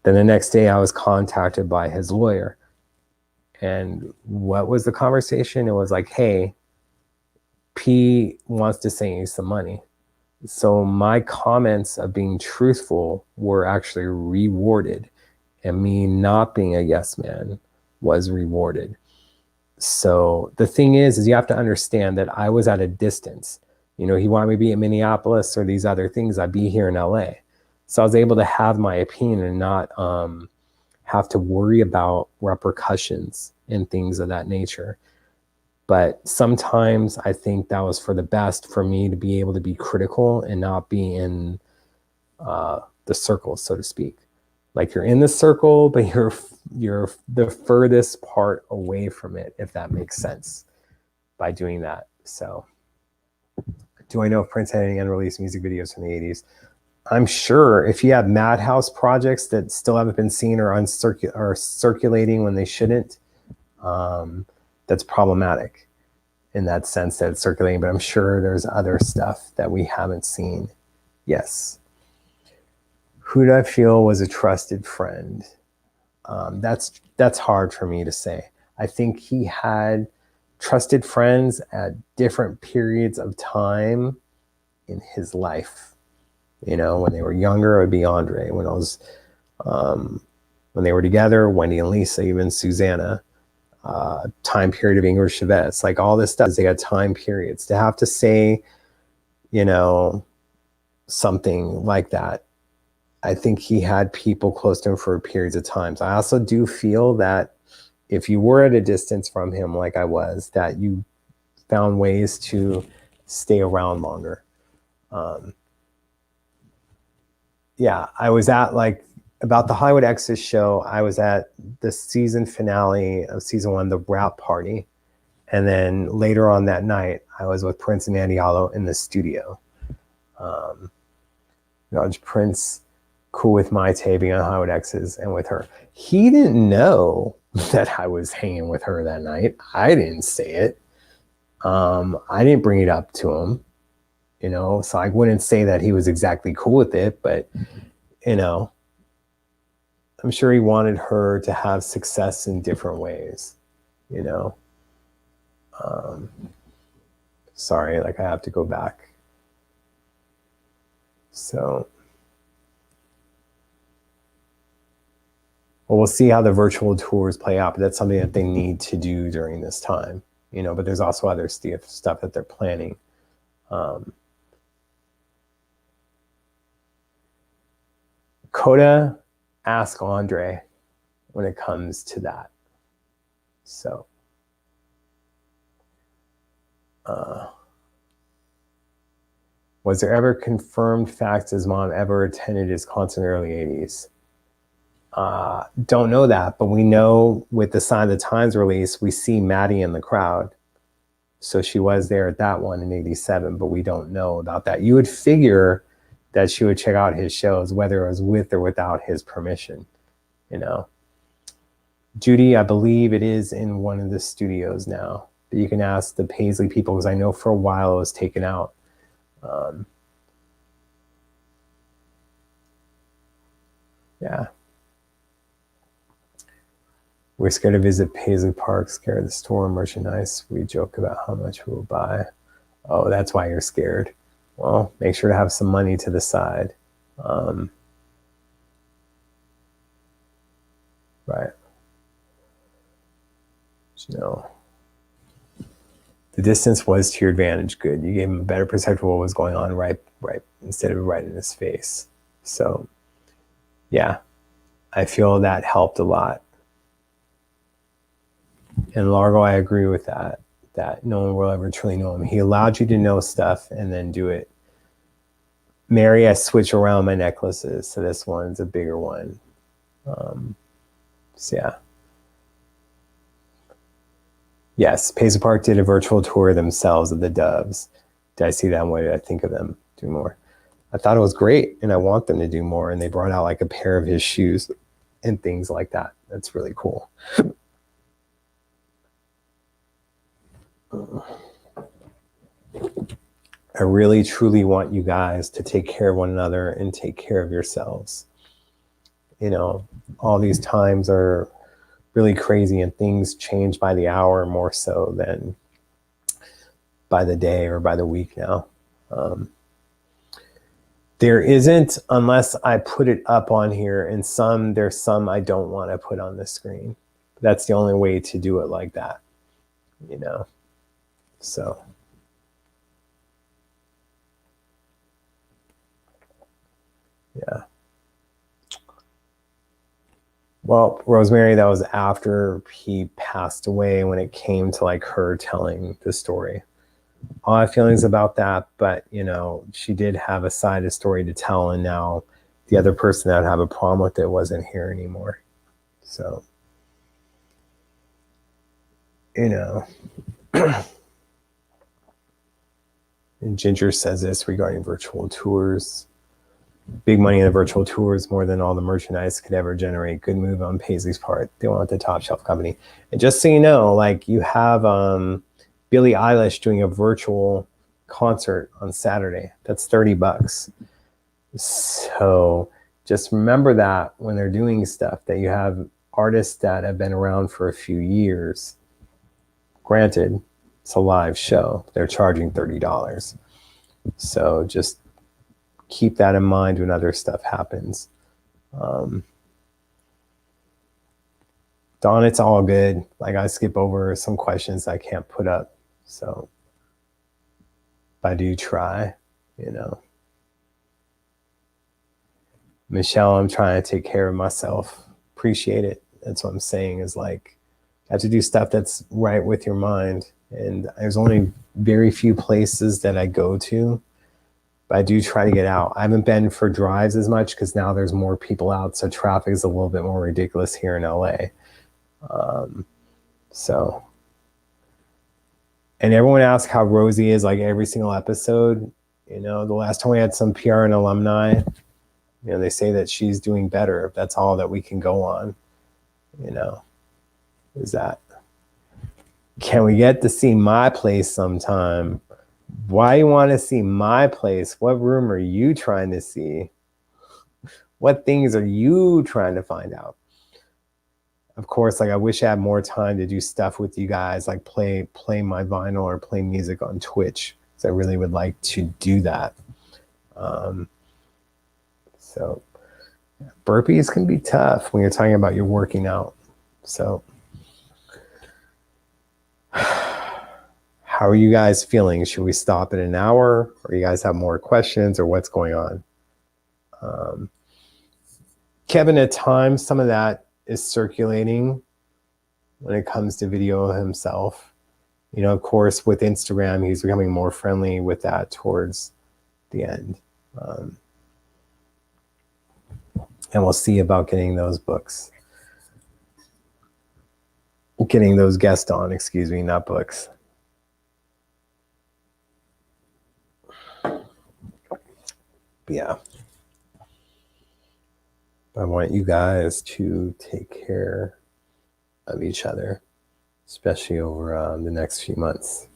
Then the next day I was contacted by his lawyer. And what was the conversation? It was like, hey, P wants to send you some money. So my comments of being truthful were actually rewarded, and me not being a yes man was rewarded. So the thing is you have to understand that I was at a distance. You know, he wanted me to be in Minneapolis or these other things. I'd be here in LA. So I was able to have my opinion and not have to worry about repercussions and things of that nature. But sometimes I think that was for the best for me to be able to be critical and not be in the circle, so to speak. Like you're in the circle, but you're the furthest part away from it, if that makes sense, by doing that. So, do I know if Prince had any unreleased music videos from the 80s? I'm sure if you have Madhouse projects that still haven't been seen or circulating when they shouldn't, that's problematic in that sense that it's circulating. But I'm sure there's other stuff that we haven't seen. Yes. Who do I feel was a trusted friend? That's hard for me to say. I think he had trusted friends at different periods of time in his life. You know, when they were younger, it would be Andre. When they were together, Wendy and Lisa, even Susanna. Time period of Ingrid Chavez, like all this stuff. They had time periods. To have to say, you know, something like that, I think he had people close to him for periods of times. I also do feel that if you were at a distance from him, like I was, that you found ways to stay around longer. Yeah, I was at like about the Hollywood Exes show. I was at the season finale of season 1, the wrap party. And then later on that night, I was with Prince and Andialo in the studio. Prince cool with my being on Hollywood Exes and with her. He didn't know that I was hanging with her that night. I didn't say it. I didn't bring it up to him, you know, so I wouldn't say that he was exactly cool with it, but, you know, I'm sure he wanted her to have success in different ways, you know. Sorry, like I have to go back. So, well, we'll see how the virtual tours play out, but that's something that they need to do during this time, you know, but there's also other stuff that they're planning. Coda, ask Andre when it comes to that. So, was there ever confirmed facts his mom ever attended his concert in the early 80s? Don't know that, but we know with the Sign of the Times release, we see Maddie in the crowd. So she was there at that one in 87, but we don't know about that. You would figure that she would check out his shows, whether it was with or without his permission, you know. Judy, I believe it is in one of the studios now. But you can ask the Paisley people, because I know for a while it was taken out. Yeah. We're scared to visit Paisley Park, scared of the store merchandise. We joke about how much we'll buy. Oh, that's why you're scared. Well, make sure to have some money to the side. Right. You know, the distance was to your advantage. Good. You gave him a better perspective of what was going on, right, instead of right in his face. So, yeah, I feel that helped a lot. And Largo, I agree with that no one will ever truly know him. He allowed you to know stuff and then do it. Mary, I switch around my necklaces, so this one's a bigger one. So yeah. Yes, Paisley Park did a virtual tour themselves of the Doves. Did I see that? What did I think of them? Do more. I thought it was great, and I want them to do more. And they brought out like a pair of his shoes and things like that. That's really cool. I really, truly want you guys to take care of one another and take care of yourselves. you know, all these times are really crazy and things change by the hour more so than by the day or by the week now. There isn't, unless I put it up on here, and there's some I don't want to put on the screen. That's the only way to do it like that, you know? So. Yeah. Well, Rosemary, that was after he passed away when it came to like her telling the story. All I have feelings about that, but you know, she did have a side of the story to tell, and now the other person that would have a problem with it wasn't here anymore. So, you know. And Ginger says this regarding virtual tours. Big money in the virtual tours, more than all the merchandise could ever generate. Good move on Paisley's part. They want the top shelf company. And just so you know, like you have Billie Eilish doing a virtual concert on Saturday. That's $30. So just remember that when they're doing stuff, that you have artists that have been around for a few years. Granted, it's a live show. They're charging $30. So just keep that in mind when other stuff happens. Dawn, it's all good. Like I skip over some questions I can't put up. So I do try, you know. Michelle, I'm trying to take care of myself. Appreciate it. That's what I'm saying, is like, I have to do stuff that's right with your mind. And there's only very few places that I go to, but I do try to get out. I haven't been for drives as much because now there's more people out. So traffic is a little bit more ridiculous here in LA. So, and everyone asks how Rosie is like every single episode. You know, the last time we had some PR and alumni, you know, they say that she's doing better. That's all that we can go on, you know, is that. Can we get to see my place sometime? Why you want to see my place? What room are you trying to see? What things are you trying to find out? Of course, like I wish I had more time to do stuff with you guys, like play my vinyl or play music on Twitch. So I really would like to do that. So burpees can be tough when you're talking about you're working out. So how are you guys feeling? Should we stop at an hour, or you guys have more questions, or what's going on? Kevin, at times, some of that is circulating when it comes to video himself. You know, of course, with Instagram, he's becoming more friendly with that towards the end. And we'll see about getting those books. Getting those guests on, excuse me, not books. But yeah. I want you guys to take care of each other, especially over the next few months.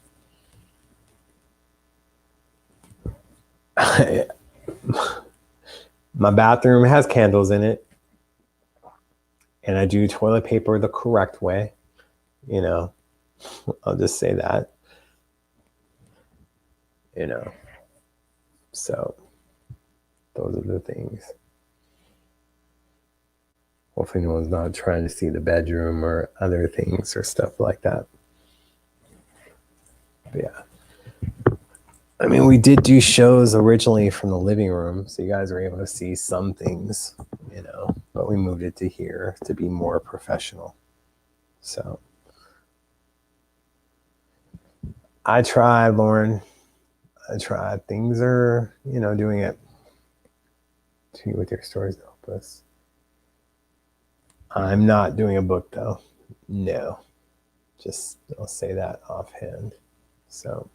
My bathroom has candles in it, and I do toilet paper the correct way. You know, I'll just say that. You know, so those are the things. Hopefully no one's not trying to see the bedroom or other things or stuff like that. But yeah. I mean, we did do shows originally from the living room, so you guys were able to see some things, you know, but we moved it to here to be more professional. So I tried, Lauren. I tried. Things are, you know, doing it to you with your stories, help us. I'm not doing a book though. No. Just I'll say that offhand. So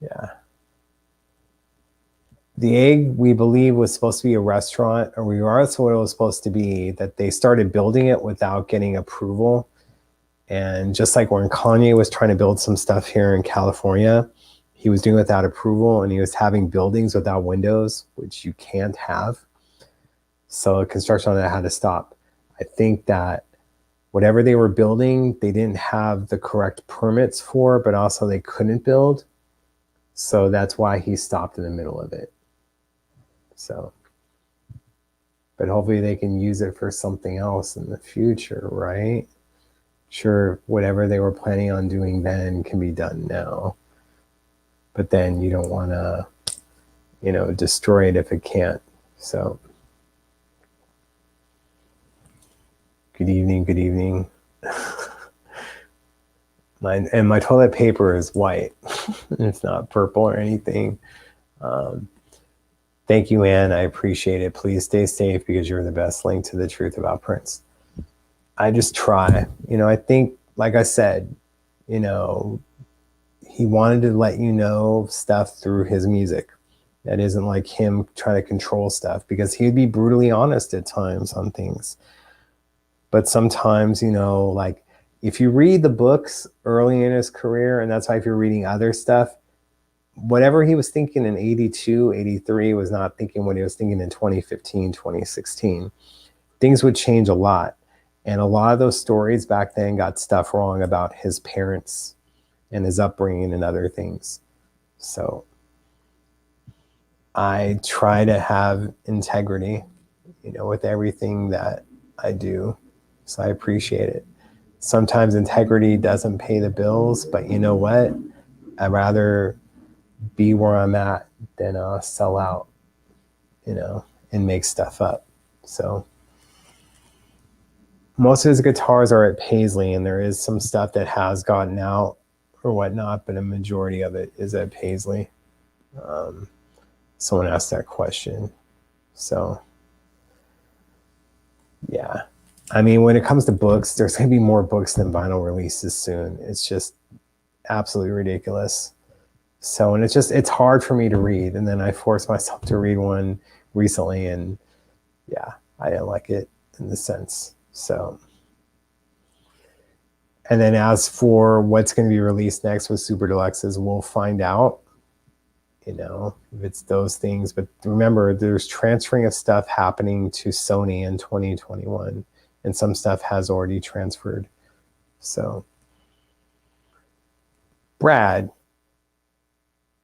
yeah. The Egg, we believe, was supposed to be a restaurant, or regardless of what it was supposed to be, that they started building it without getting approval. And just like when Kanye was trying to build some stuff here in California, he was doing it without approval, and he was having buildings without windows, which you can't have. So construction on that had to stop. I think that whatever they were building, they didn't have the correct permits for, but also they couldn't build. So that's why he stopped in the middle of it. So, but hopefully they can use it for something else in the future, right? Sure, whatever they were planning on doing then can be done now. But then you don't want to, destroy it if it can't. So, good evening, good evening. My toilet paper is white. It's not purple or anything. Thank you, Anne. I appreciate it. Please stay safe because you're the best link to the truth about Prince. I just try. I think, like I said, he wanted to let you know stuff through his music. That isn't like him trying to control stuff, because he'd be brutally honest at times on things. But sometimes, like if you read the books early in his career, and that's why if you're reading other stuff, whatever he was thinking in 82, 83 was not thinking what he was thinking in 2015, 2016. Things would change a lot. And a lot of those stories back then got stuff wrong about his parents and his upbringing and other things. So I try to have integrity, with everything that I do. So I appreciate it. Sometimes integrity doesn't pay the bills, but you know what? I'd rather be where I'm at than sell out, and make stuff up. So most of his guitars are at Paisley, and there is some stuff that has gotten out or whatnot, but a majority of it is at Paisley. Someone asked that question. So yeah, I mean, when it comes to books, there's going to be more books than vinyl releases soon. It's just absolutely ridiculous. So, and it's hard for me to read. And then I forced myself to read one recently, and yeah, I didn't like it in the sense. So, and then as for what's going to be released next with Super Deluxes, we'll find out, if it's those things. But remember, there's transferring of stuff happening to Sony in 2021, and some stuff has already transferred. So, Brad,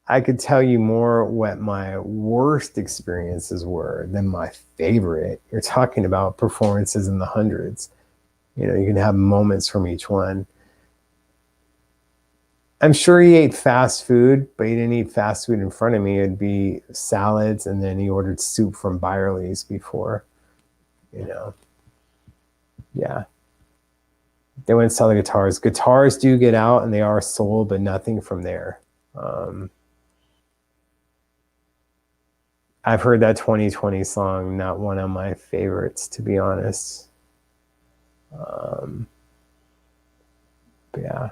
I could tell you more what my worst experiences were than my favorite. You're talking about performances in the hundreds. You can have moments from each one. I'm sure he ate fast food, but he didn't eat fast food in front of me. It'd be salads, and then he ordered soup from Byerly's before, Yeah. They wouldn't sell the guitars. Guitars do get out, and they are sold, but nothing from there. I've heard that 2020 song, not one of my favorites, to be honest. But yeah.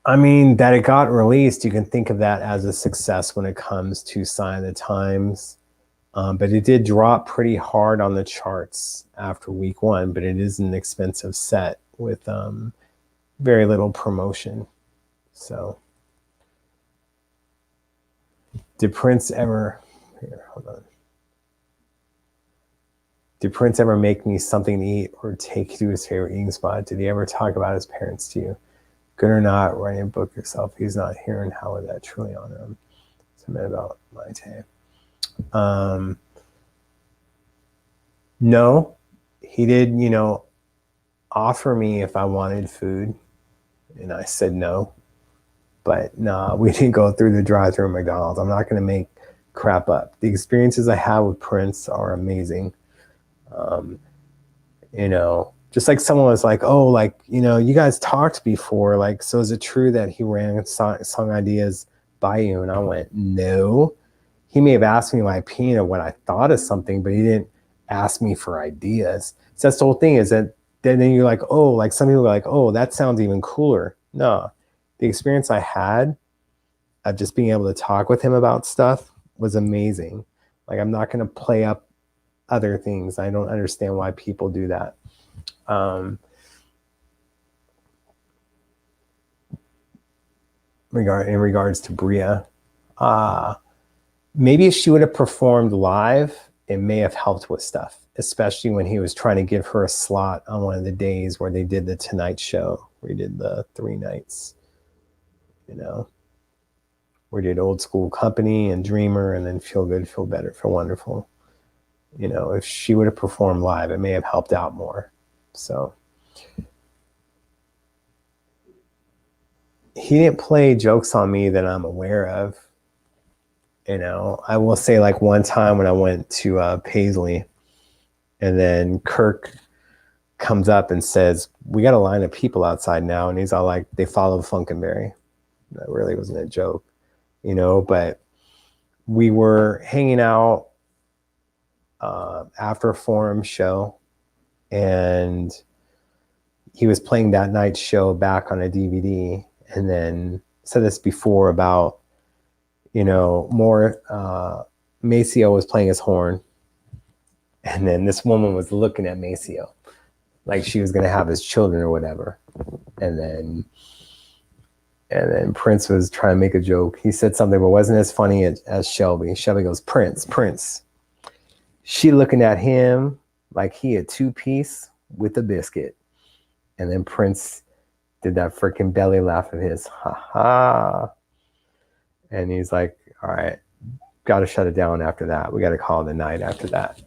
I mean, that it got released, you can think of that as a success when it comes to Sign of the Times. But it did drop pretty hard on the charts after week one, but it is an expensive set with very little promotion. So, did Prince ever, here, hold on. Did Prince ever make me something to eat or take you to his favorite eating spot? Did he ever talk about his parents to you? Good or not, writing a book yourself. He's not here, and how would that truly honor him? Something about my tape. No, he did, offer me if I wanted food, and I said no. But nah, we didn't go through the drive-through at McDonald's. I'm not going to make crap up. The experiences I have with Prince are amazing. Just like someone was like, oh, like, you guys talked before. Like, so is it true that he ran song ideas by you? And I went, no. He may have asked me my opinion of what I thought of something, but he didn't ask me for ideas. So that's the whole thing, is that then you're like, oh, like some people are like, oh, that sounds even cooler. No, the experience I had of just being able to talk with him about stuff was amazing. Like, I'm not going to play up other things. I don't understand why people do that. in regards to Bria. Maybe if she would have performed live, it may have helped with stuff, especially when he was trying to give her a slot on one of the days where they did the Tonight Show. We did the 3 nights, we did Old School Company and Dreamer, and then Feel Good, Feel Better, Feel Wonderful. If she would have performed live, it may have helped out more. So he didn't play Jokes on Me that I'm aware of. I will say, like, one time when I went to Paisley, and then Kirk comes up and says, we got a line of people outside now. And he's all like, they follow Funkenberry. That really wasn't a joke, but we were hanging out after a Forum show, and he was playing that night's show back on a DVD, and then said this before about, Maceo was playing his horn, and then this woman was looking at Maceo like she was going to have his children or whatever. And then Prince was trying to make a joke. He said something but wasn't as funny as Shelby. Shelby goes, Prince. She looking at him like he a 2-piece with a biscuit. And then Prince did that freaking belly laugh of his. Ha ha. And he's like, all right, got to shut it down after that. We got to call it a night after that.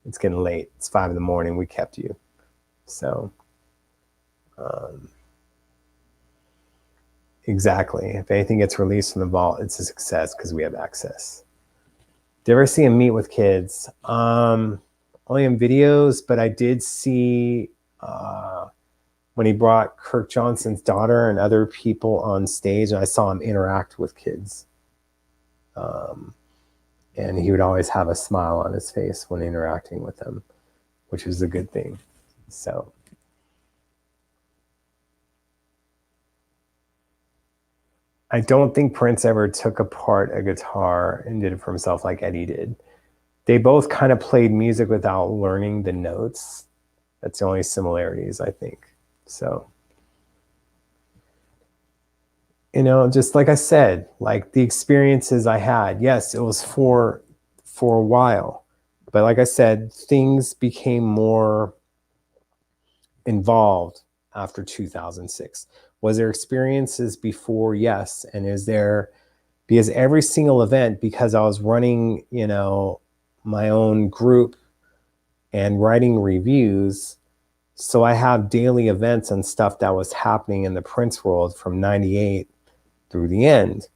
It's getting late. It's 5 a.m. We kept you. So, exactly. If anything gets released from the vault, it's a success because we have access. Did you ever see him meet with kids? Only in videos, but I did see when he brought Kirk Johnson's daughter and other people on stage, and I saw him interact with kids. And he would always have a smile on his face when interacting with them, which was a good thing. So, I don't think Prince ever took apart a guitar and did it for himself like Eddie did. They both kind of played music without learning the notes. That's the only similarities, I think. So, just like I said, like the experiences I had, yes, it was for a while. But like I said, things became more involved after 2006. Was there experiences before? Yes. And is there, because every single event, because I was running, my own group and writing reviews, so I have daily events and stuff that was happening in the Prince world from 98 through the end.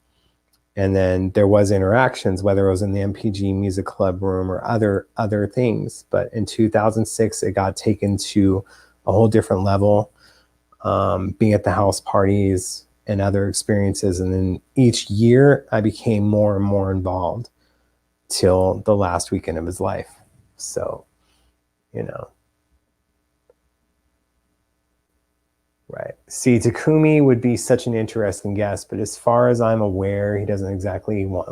And then there was interactions, whether it was in the MPG Music Club room or other things. But in 2006, it got taken to a whole different level, being at the house parties and other experiences. And then each year, I became more and more involved till the last weekend of his life. So, Right. See, Takumi would be such an interesting guest, but as far as I'm aware, he doesn't exactly want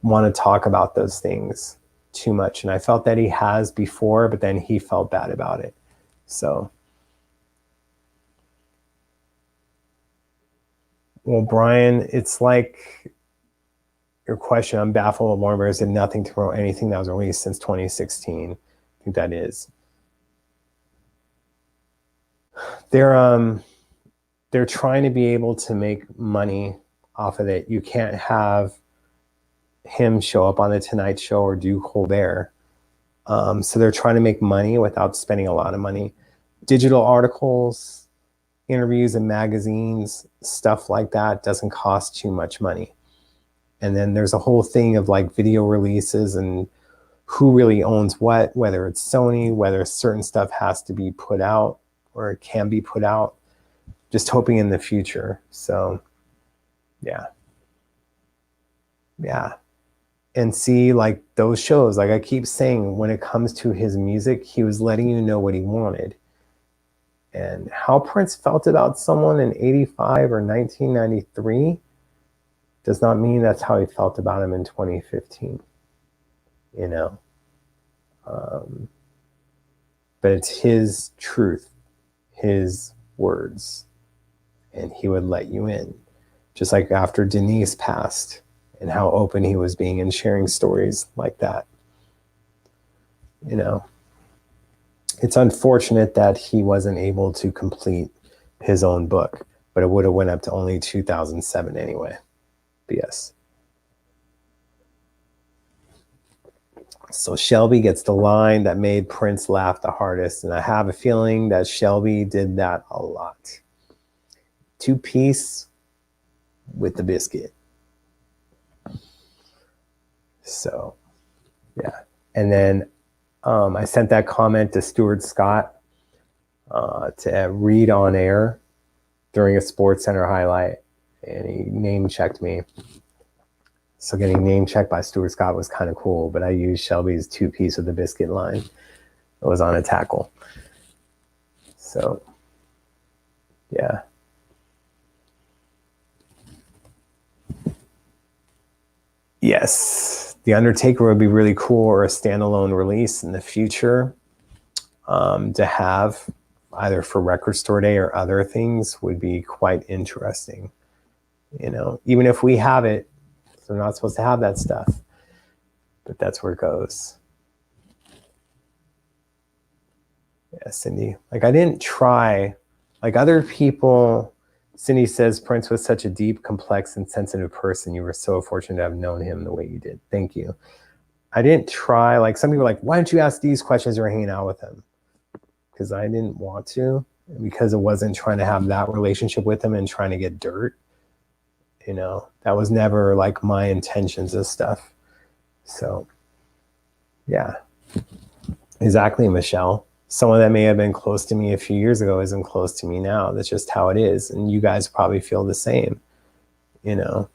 to talk about those things too much. And I felt that he has before, but then he felt bad about it. So, well, Brian, it's like your question. I'm baffled. Warner Bros. Did nothing to promote anything that was released since 2016. I think that is. They're trying to be able to make money off of it. You can't have him show up on the Tonight Show or do Colbert. So they're trying to make money without spending a lot of money. Digital articles, interviews in magazines, stuff like that doesn't cost too much money. And then there's a whole thing of like video releases and who really owns what, whether it's Sony, whether certain stuff has to be put out or it can be put out. Just hoping in the future. So, yeah. And see, like those shows, like I keep saying, when it comes to his music, he was letting you know what he wanted. And how Prince felt about someone in 85 or 1993 does not mean that's how he felt about him in 2015. But it's his truth, his words, and he would let you in. just like after Denise passed, and how open he was being and sharing stories like that. You know, it's unfortunate that he wasn't able to complete his own book, but it would have went up to only 2007 anyway. But yes. So Shelby gets the line that made Prince laugh the hardest, and I have a feeling that Shelby did that a lot. 2-piece with the biscuit. So, yeah. And then I sent that comment to Stuart Scott to read on air during a Sports Center highlight, and he name checked me. So getting name checked by Stuart Scott was kind of cool, but I used Shelby's 2-piece with the biscuit line. It was on a tackle. So, yeah. Yes, The Undertaker would be really cool, or a standalone release in the future to have either for Record Store Day or other things would be quite interesting. You know, even if we have it, they're not supposed to have that stuff, but that's where it goes. Yeah, Cindy. Like, I didn't try, like other people. Cindy says, Prince was such a deep, complex, and sensitive person. You were so fortunate to have known him the way you did. Thank you. I didn't try, like some people are like, why don't you ask these questions or hanging out with him? Because I didn't want to, because it wasn't trying to have that relationship with him and trying to get dirt. You know, that was never like my intentions of stuff. So, yeah. Exactly, Michelle. Someone that may have been close to me a few years ago isn't close to me now. That's just how it is. And you guys probably feel the same, you know.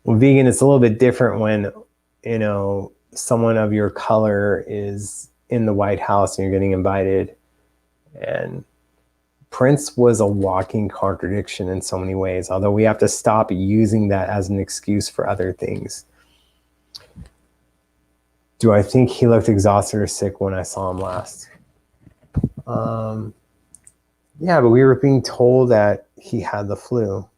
Well, vegan, it's a little bit different when, you know, someone of your color is in the White House and you're getting invited. And Prince was a walking contradiction in so many ways, although we have to stop using that as an excuse for other things. Do I think he looked exhausted or sick when I saw him last? Yeah, but we were being told that he had the flu.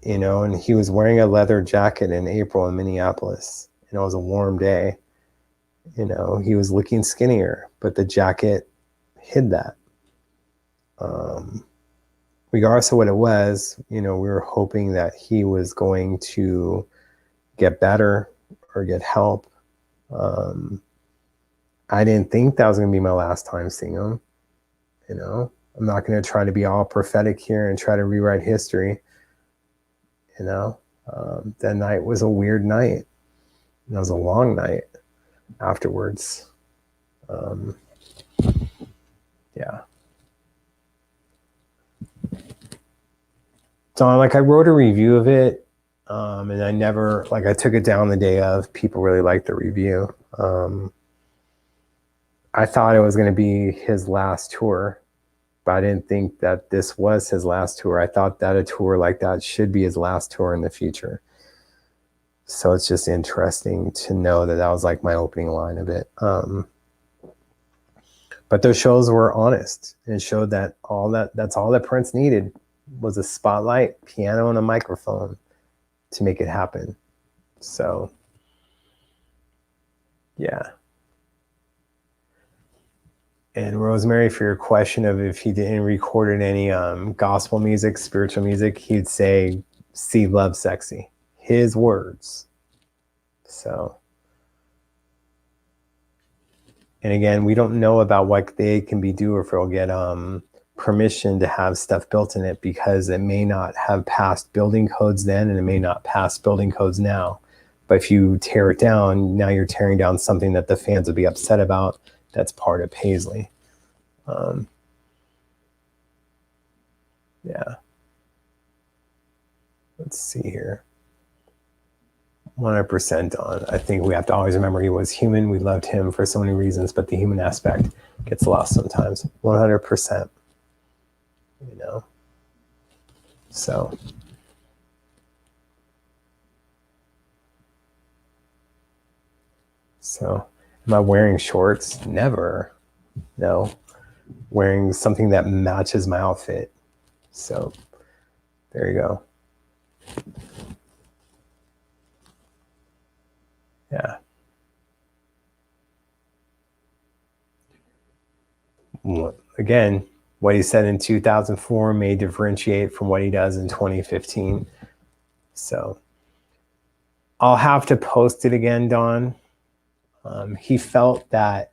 You know, and he was wearing a leather jacket in April in Minneapolis, and it was a warm day. You know, he was looking skinnier, but the jacket hid that. Regardless of what it was, you know, we were hoping that he was going to get better or get help. I didn't think that was going to be my last time seeing him. You know, I'm not going to try to be all prophetic here and try to rewrite history. You know, that night was a weird night. It was a long night afterwards. Yeah. So like I wrote a review of it, and I never, like I took it down the day of. People really liked the review. I thought it was going to be his last tour, but I didn't think that this was his last tour. I thought that a tour like that should be his last tour in the future. So it's just interesting to know that that was like my opening line of it. But those shows were honest and showed that that's all that Prince needed was a spotlight, piano, and a microphone to make it happen. So, yeah. And Rosemary, for your question of if he didn't record any gospel music, spiritual music, he'd say, "See Love Sexy." His words. So, and again, we don't know about what they can be do or if it'll get permission to have stuff built in it, because it may not have passed building codes then, and it may not pass building codes now. But if you tear it down, now you're tearing down something that the fans would be upset about. That's part of Paisley. Yeah. Let's see here. 100% on. I think we have to always remember he was human. We loved him for so many reasons, but the human aspect gets lost sometimes. 100%. You know. So. Am I wearing shorts? Never. No. wearing something that matches my outfit. So there you go. Yeah. Again, what he said in 2004 may differentiate from what he does in 2015. So I'll have to post it again, Don. He felt that,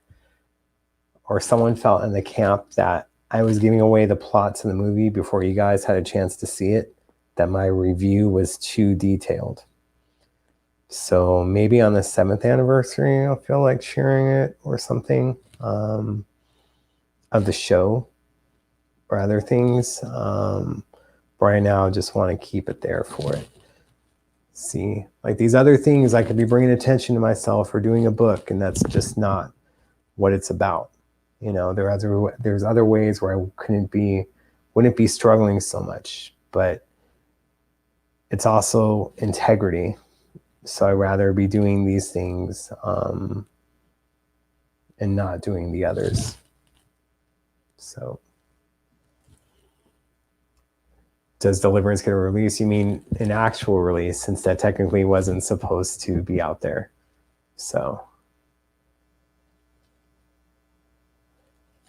or someone felt in the camp, that I was giving away the plot to the movie before you guys had a chance to see it, that my review was too detailed. So maybe on the 7th anniversary, I'll feel like sharing it or something of the show or other things. Right now, I just want to keep it there for it. See, like these other things, I could be bringing attention to myself or doing a book, and that's just not what it's about. You know, there's other ways where I wouldn't be struggling so much, but it's also integrity. So I'd rather be doing these things and not doing the others. So does Deliverance get a release? You mean an actual release, since that technically wasn't supposed to be out there. So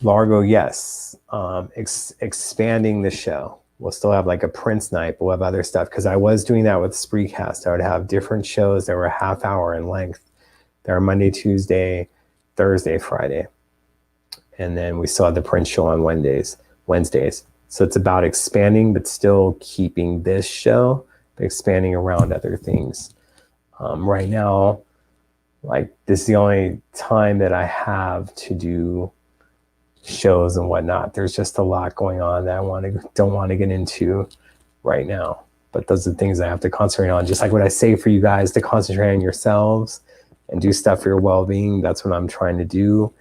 Largo, yes. Expanding the show. We'll still have like a Prince night, but we'll have other stuff. Because I was doing that with Spreecast. I would have different shows that were a half hour in length. There are Monday, Tuesday, Thursday, Friday. And then we still have the Prince show on Wednesdays. So it's about expanding, but still keeping this show, but expanding around other things. Right now, like this is the only time that I have to do shows and whatnot. There's just a lot going on that I don't want to get into right now. But those are the things I have to concentrate on. Just like what I say for you guys to concentrate on yourselves and do stuff for your well-being. That's what I'm trying to do,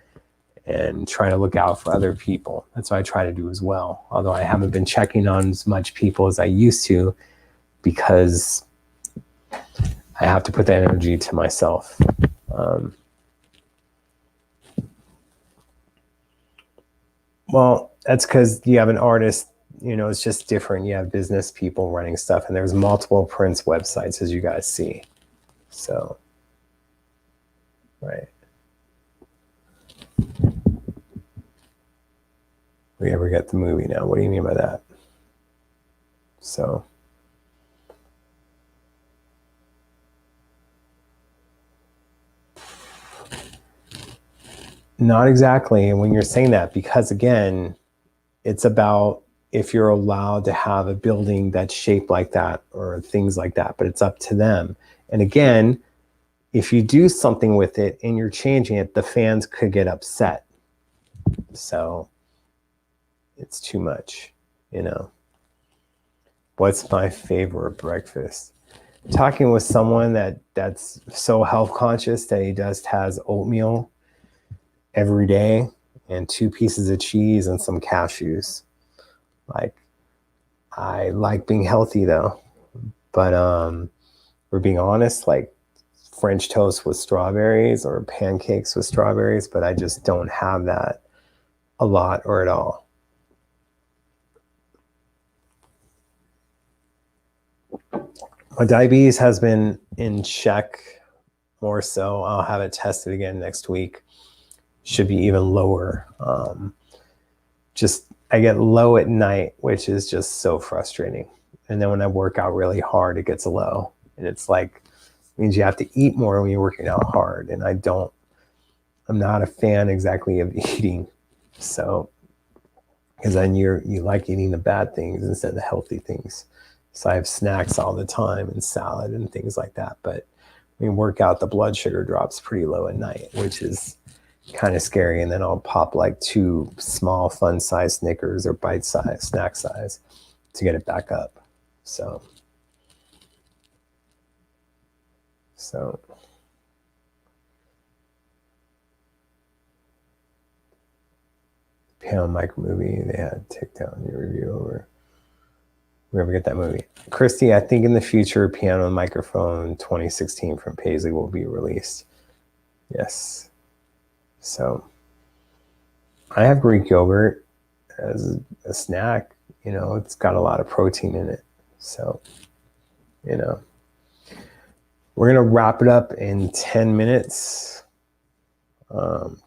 and trying to look out for other people. That's what I try to do as well. Although I haven't been checking on as much people as I used to, because I have to put that energy to myself. Well, that's because you have an artist, you know, it's just different. You have business people running stuff, and there's multiple Prince websites, as you guys see. So, right. We ever get the movie now? What do you mean by that? So, not exactly when you're saying that, because again, it's about if you're allowed to have a building that's shaped like that or things like that, but it's up to them. And again, if you do something with it and you're changing it, the fans could get upset. So it's too much, you know. What's my favorite breakfast? Talking with someone that's so health conscious that he just has oatmeal every day and 2 pieces of cheese and some cashews. Like, I like being healthy though, but we're being honest, like French toast with strawberries or pancakes with strawberries, but I just don't have that a lot or at all. My diabetes has been in check more so. I'll have it tested again next week. Should be even lower. Just I get low at night, which is just so frustrating. And then when I work out really hard, it gets low. And it's like, means you have to eat more when you're working out hard. And I'm not a fan exactly of eating. So, because then you like eating the bad things instead of the healthy things. So I have snacks all the time and salad and things like that. But when you work out, the blood sugar drops pretty low at night, which is kind of scary. And then I'll pop like 2 small fun size Snickers or bite size, snack size, to get it back up. So Piano Mike movie, they had takedown your review over. We ever get that movie? Christy, I think in the future, Piano and Microphone 2016 from Paisley will be released. Yes. So I have Greek yogurt. as a snack. You know, it's got a lot of protein in it. So, you know, we're going to wrap it up in 10 minutes.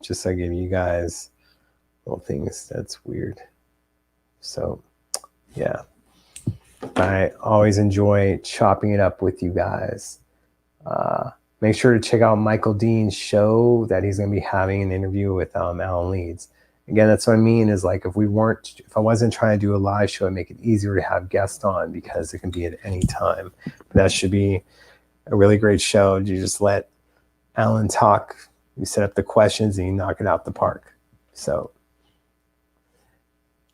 Just so I give you guys little things. That's weird. So, yeah. I always enjoy chopping it up with you guys. Make sure to check out Michael Dean's show that he's going to be having an interview with Alan Leeds. Again, that's what I mean is like if I wasn't trying to do a live show, it'd make it easier to have guests on because it can be at any time. But that should be a really great show. You just let Alan talk, you set up the questions, and you knock it out the park. So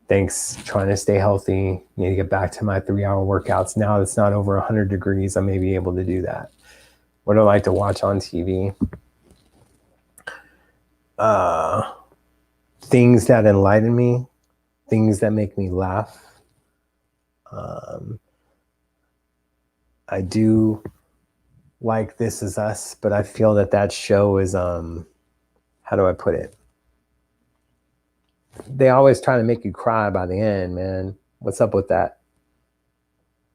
thanks. Trying to stay healthy. Need to get back to my 3-hour workouts. Now that it's not over 100 degrees, I may be able to do that. What do I like to watch on TV? Things that enlighten me, things that make me laugh. I do like This Is Us, but I feel that show is, how do I put it? They always try to make you cry by the end, man. What's up with that?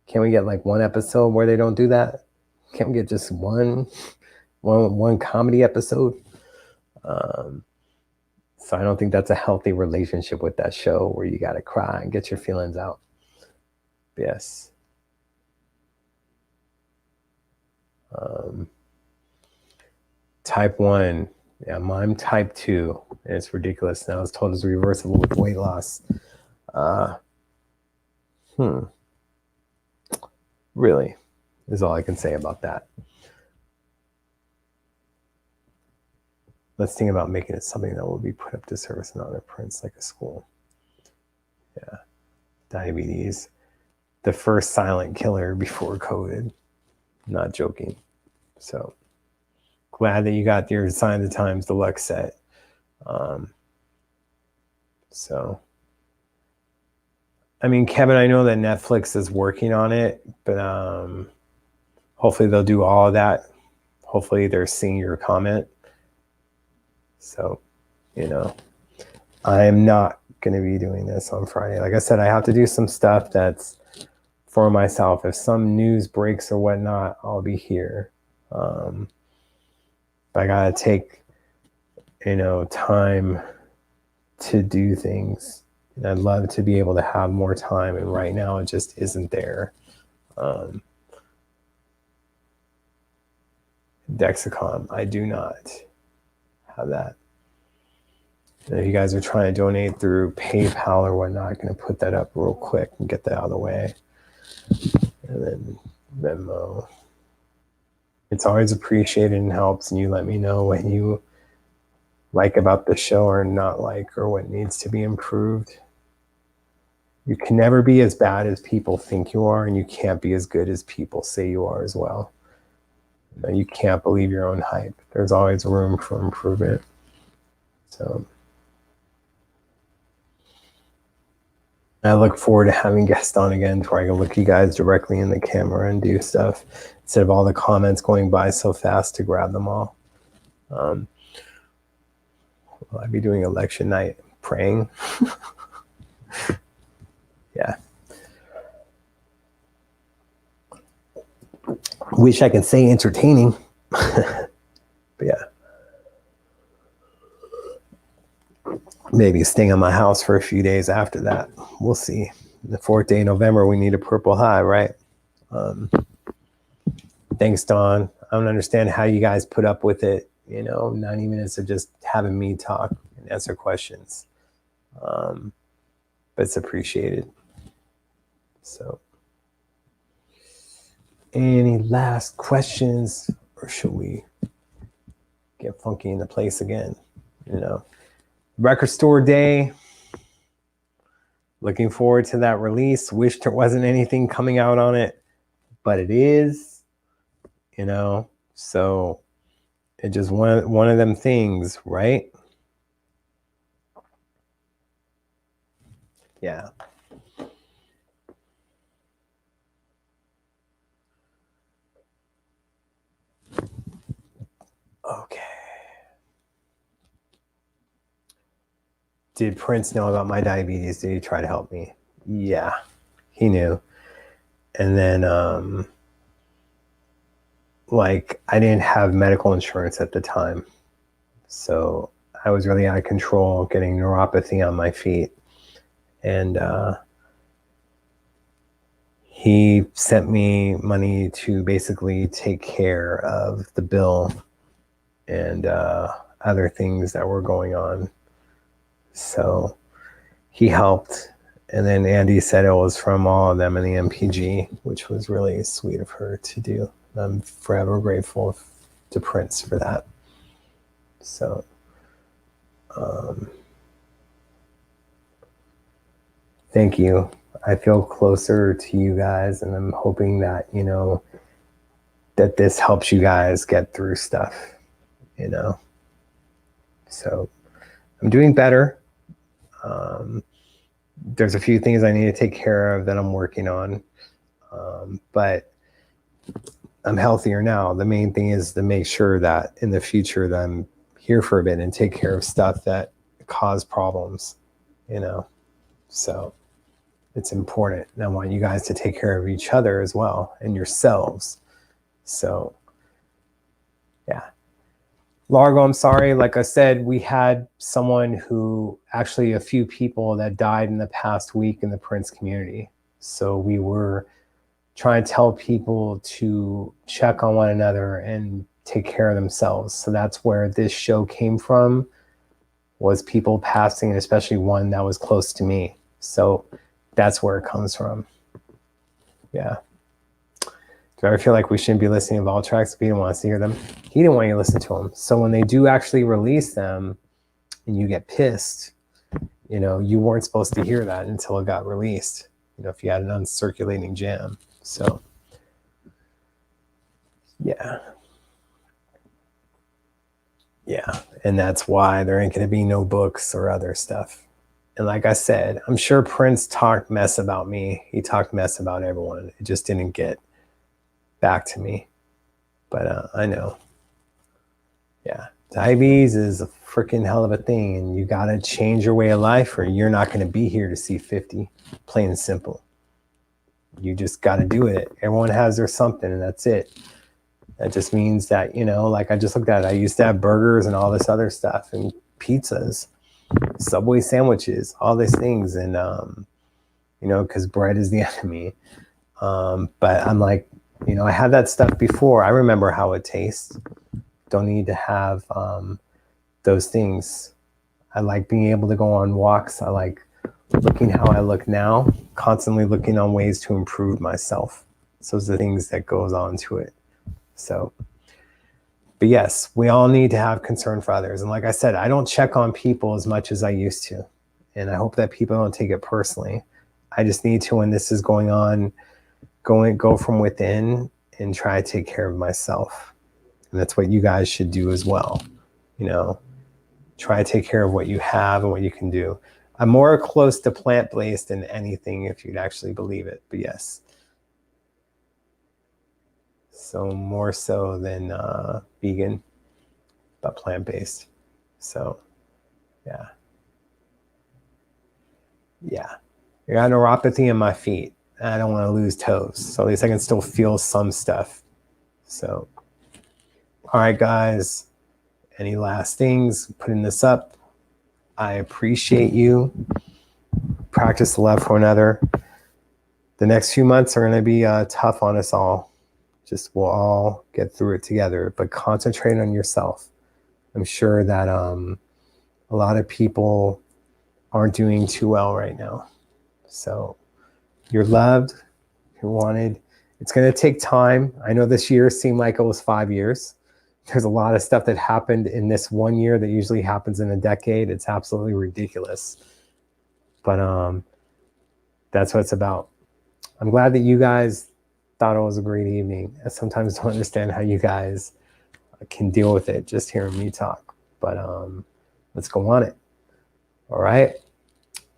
Can we get like one episode where they don't do that? Can't we get just one comedy episode? So I don't think that's a healthy relationship with that show where you got to cry and get your feelings out. Yes. Type 1. Yeah, I'm type 2. And it's ridiculous. Now I was told it's reversible with weight loss. Really is all I can say about that. Let's think about making it something that will be put up to service and not a prince like a school. Yeah. Diabetes. The first silent killer before COVID. Not joking. So glad that you got your Sign of the Times deluxe set. So, I mean, Kevin, I know that Netflix is working on it, but hopefully they'll do all of that. Hopefully they're seeing your comment. So, you know, I'm not going to be doing this on Friday. Like I said, I have to do some stuff that's for myself. If some news breaks or whatnot, I'll be here. But I got to take, time to do things. And I'd love to be able to have more time. And right now it just isn't there. Dexicom, I do not have that. And if you guys are trying to donate through PayPal or whatnot, I'm going to put that up real quick and get that out of the way. And then Venmo. It's always appreciated and helps. And you let me know what you like about the show or not like, or what needs to be improved. You can never be as bad as people think you are, and you can't be as good as people say you are as well. You can't believe your own hype. There's always room for improvement. So I look forward to having guests on again where I can look you guys directly in the camera and do stuff instead of all the comments going by so fast to grab them all. Will I be doing election night praying? Yeah. Wish I could say entertaining. But yeah. Maybe staying at my house for a few days after that. We'll see. The 4th day of November, we need a purple high, right? Thanks, Dawn. I don't understand how you guys put up with it. 90 minutes of just having me talk and answer questions. But it's appreciated. So, any last questions, or should we get funky into place again? Record store day. Looking forward to that release. Wish there wasn't anything coming out on it, but it is. So it's just one of them things, right? Yeah. Okay. did Prince know about my diabetes? Did he try to help me? Yeah, he knew. And then, like, I didn't have medical insurance at the time. So I was really out of control, getting neuropathy on my feet. And he sent me money to basically take care of the bill and other things that were going on. So he helped. And then Andy said it was from all of them in the MPG, which was really sweet of her to do. I'm forever grateful to Prince for that. So, thank you. I feel closer to you guys, and I'm hoping that, you know, that this helps you guys get through stuff, you know. So I'm doing better. There's a few things I need to take care of that I'm working on, but I'm healthier now. The main thing is to make sure that in the future that I'm here for a bit and take care of stuff that cause problems, you know. So it's important. And I want you guys to take care of each other as well and yourselves. So, yeah. Largo, I'm sorry. Like I said, we had someone who, actually a few people that died in the past week in the Prince community. So we were trying to tell people to check on one another and take care of themselves. So that's where this show came from, was people passing, and especially one that was close to me. So that's where it comes from. Yeah. Do you ever feel like we shouldn't be listening to all tracks if he didn't want us to hear them? He didn't want you to listen to them. So when they do actually release them and you get pissed, you know, you weren't supposed to hear that until it got released, you know, if you had an uncirculating jam. So, yeah. Yeah. And that's why there ain't going to be no books or other stuff. And like I said, I'm sure Prince talked mess about me. He talked mess about everyone. It just didn't get back to me. But I know. Yeah. Diabetes is a freaking hell of a thing. And you got to change your way of life or you're not going to be here to see 50. Plain and simple. You just got to do it. Everyone has their something and that's it. That just means that, you know, like I just looked at it. I used to have burgers and all this other stuff and pizzas, Subway sandwiches, all these things. And, you know, because bread is the enemy. But I'm like, you know, I had that stuff before. I remember how it tastes. Don't need to have those things. I like being able to go on walks. I like looking how I look now, constantly looking on ways to improve myself. So those are the things that goes on to it. So, but yes, we all need to have concern for others. And like I said, I don't check on people as much as I used to. And I hope that people don't take it personally. I just need to, when this is going on, go from within and try to take care of myself. And that's what you guys should do as well. You know, try to take care of what you have and what you can do. I'm more close to plant-based than anything, if you'd actually believe it. But yes. So more so than vegan, but plant-based. So, yeah. Yeah. I got neuropathy in my feet. I don't want to lose toes. So at least I can still feel some stuff. So, all right, guys. Any last things? Putting this up. I appreciate you. Practice love for one another. The next few months are going to be tough on us all. Just we'll all get through it together, but concentrate on yourself. I'm sure that a lot of people aren't doing too well right now. So you're loved, you're wanted. It's going to take time. I know this year seemed like it was 5 years. There's a lot of stuff that happened in this 1 year that usually happens in a decade. It's absolutely ridiculous. But that's what it's about. I'm glad that you guys thought it was a great evening. I sometimes don't understand how you guys can deal with it just hearing me talk. But let's go on it. All right.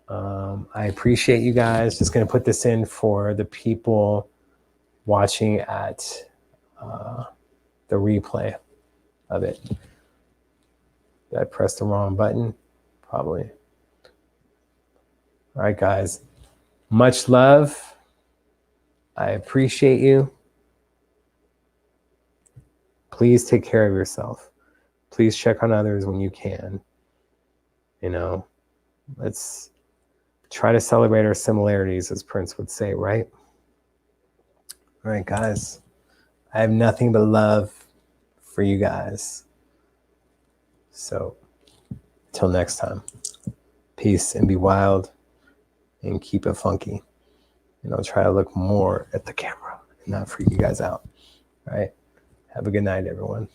I appreciate you guys. Just going to put this in for the people watching at the replay of it. Did I press the wrong button? Probably. All right, guys. Much love. I appreciate you. Please take care of yourself. Please check on others when you can. You know, let's try to celebrate our similarities, as Prince would say, right? All right, guys. I have nothing but love for you guys. So, till next time, peace and be wild and keep it funky. And I'll try to look more at the camera and not freak you guys out. All right. Have a good night, everyone.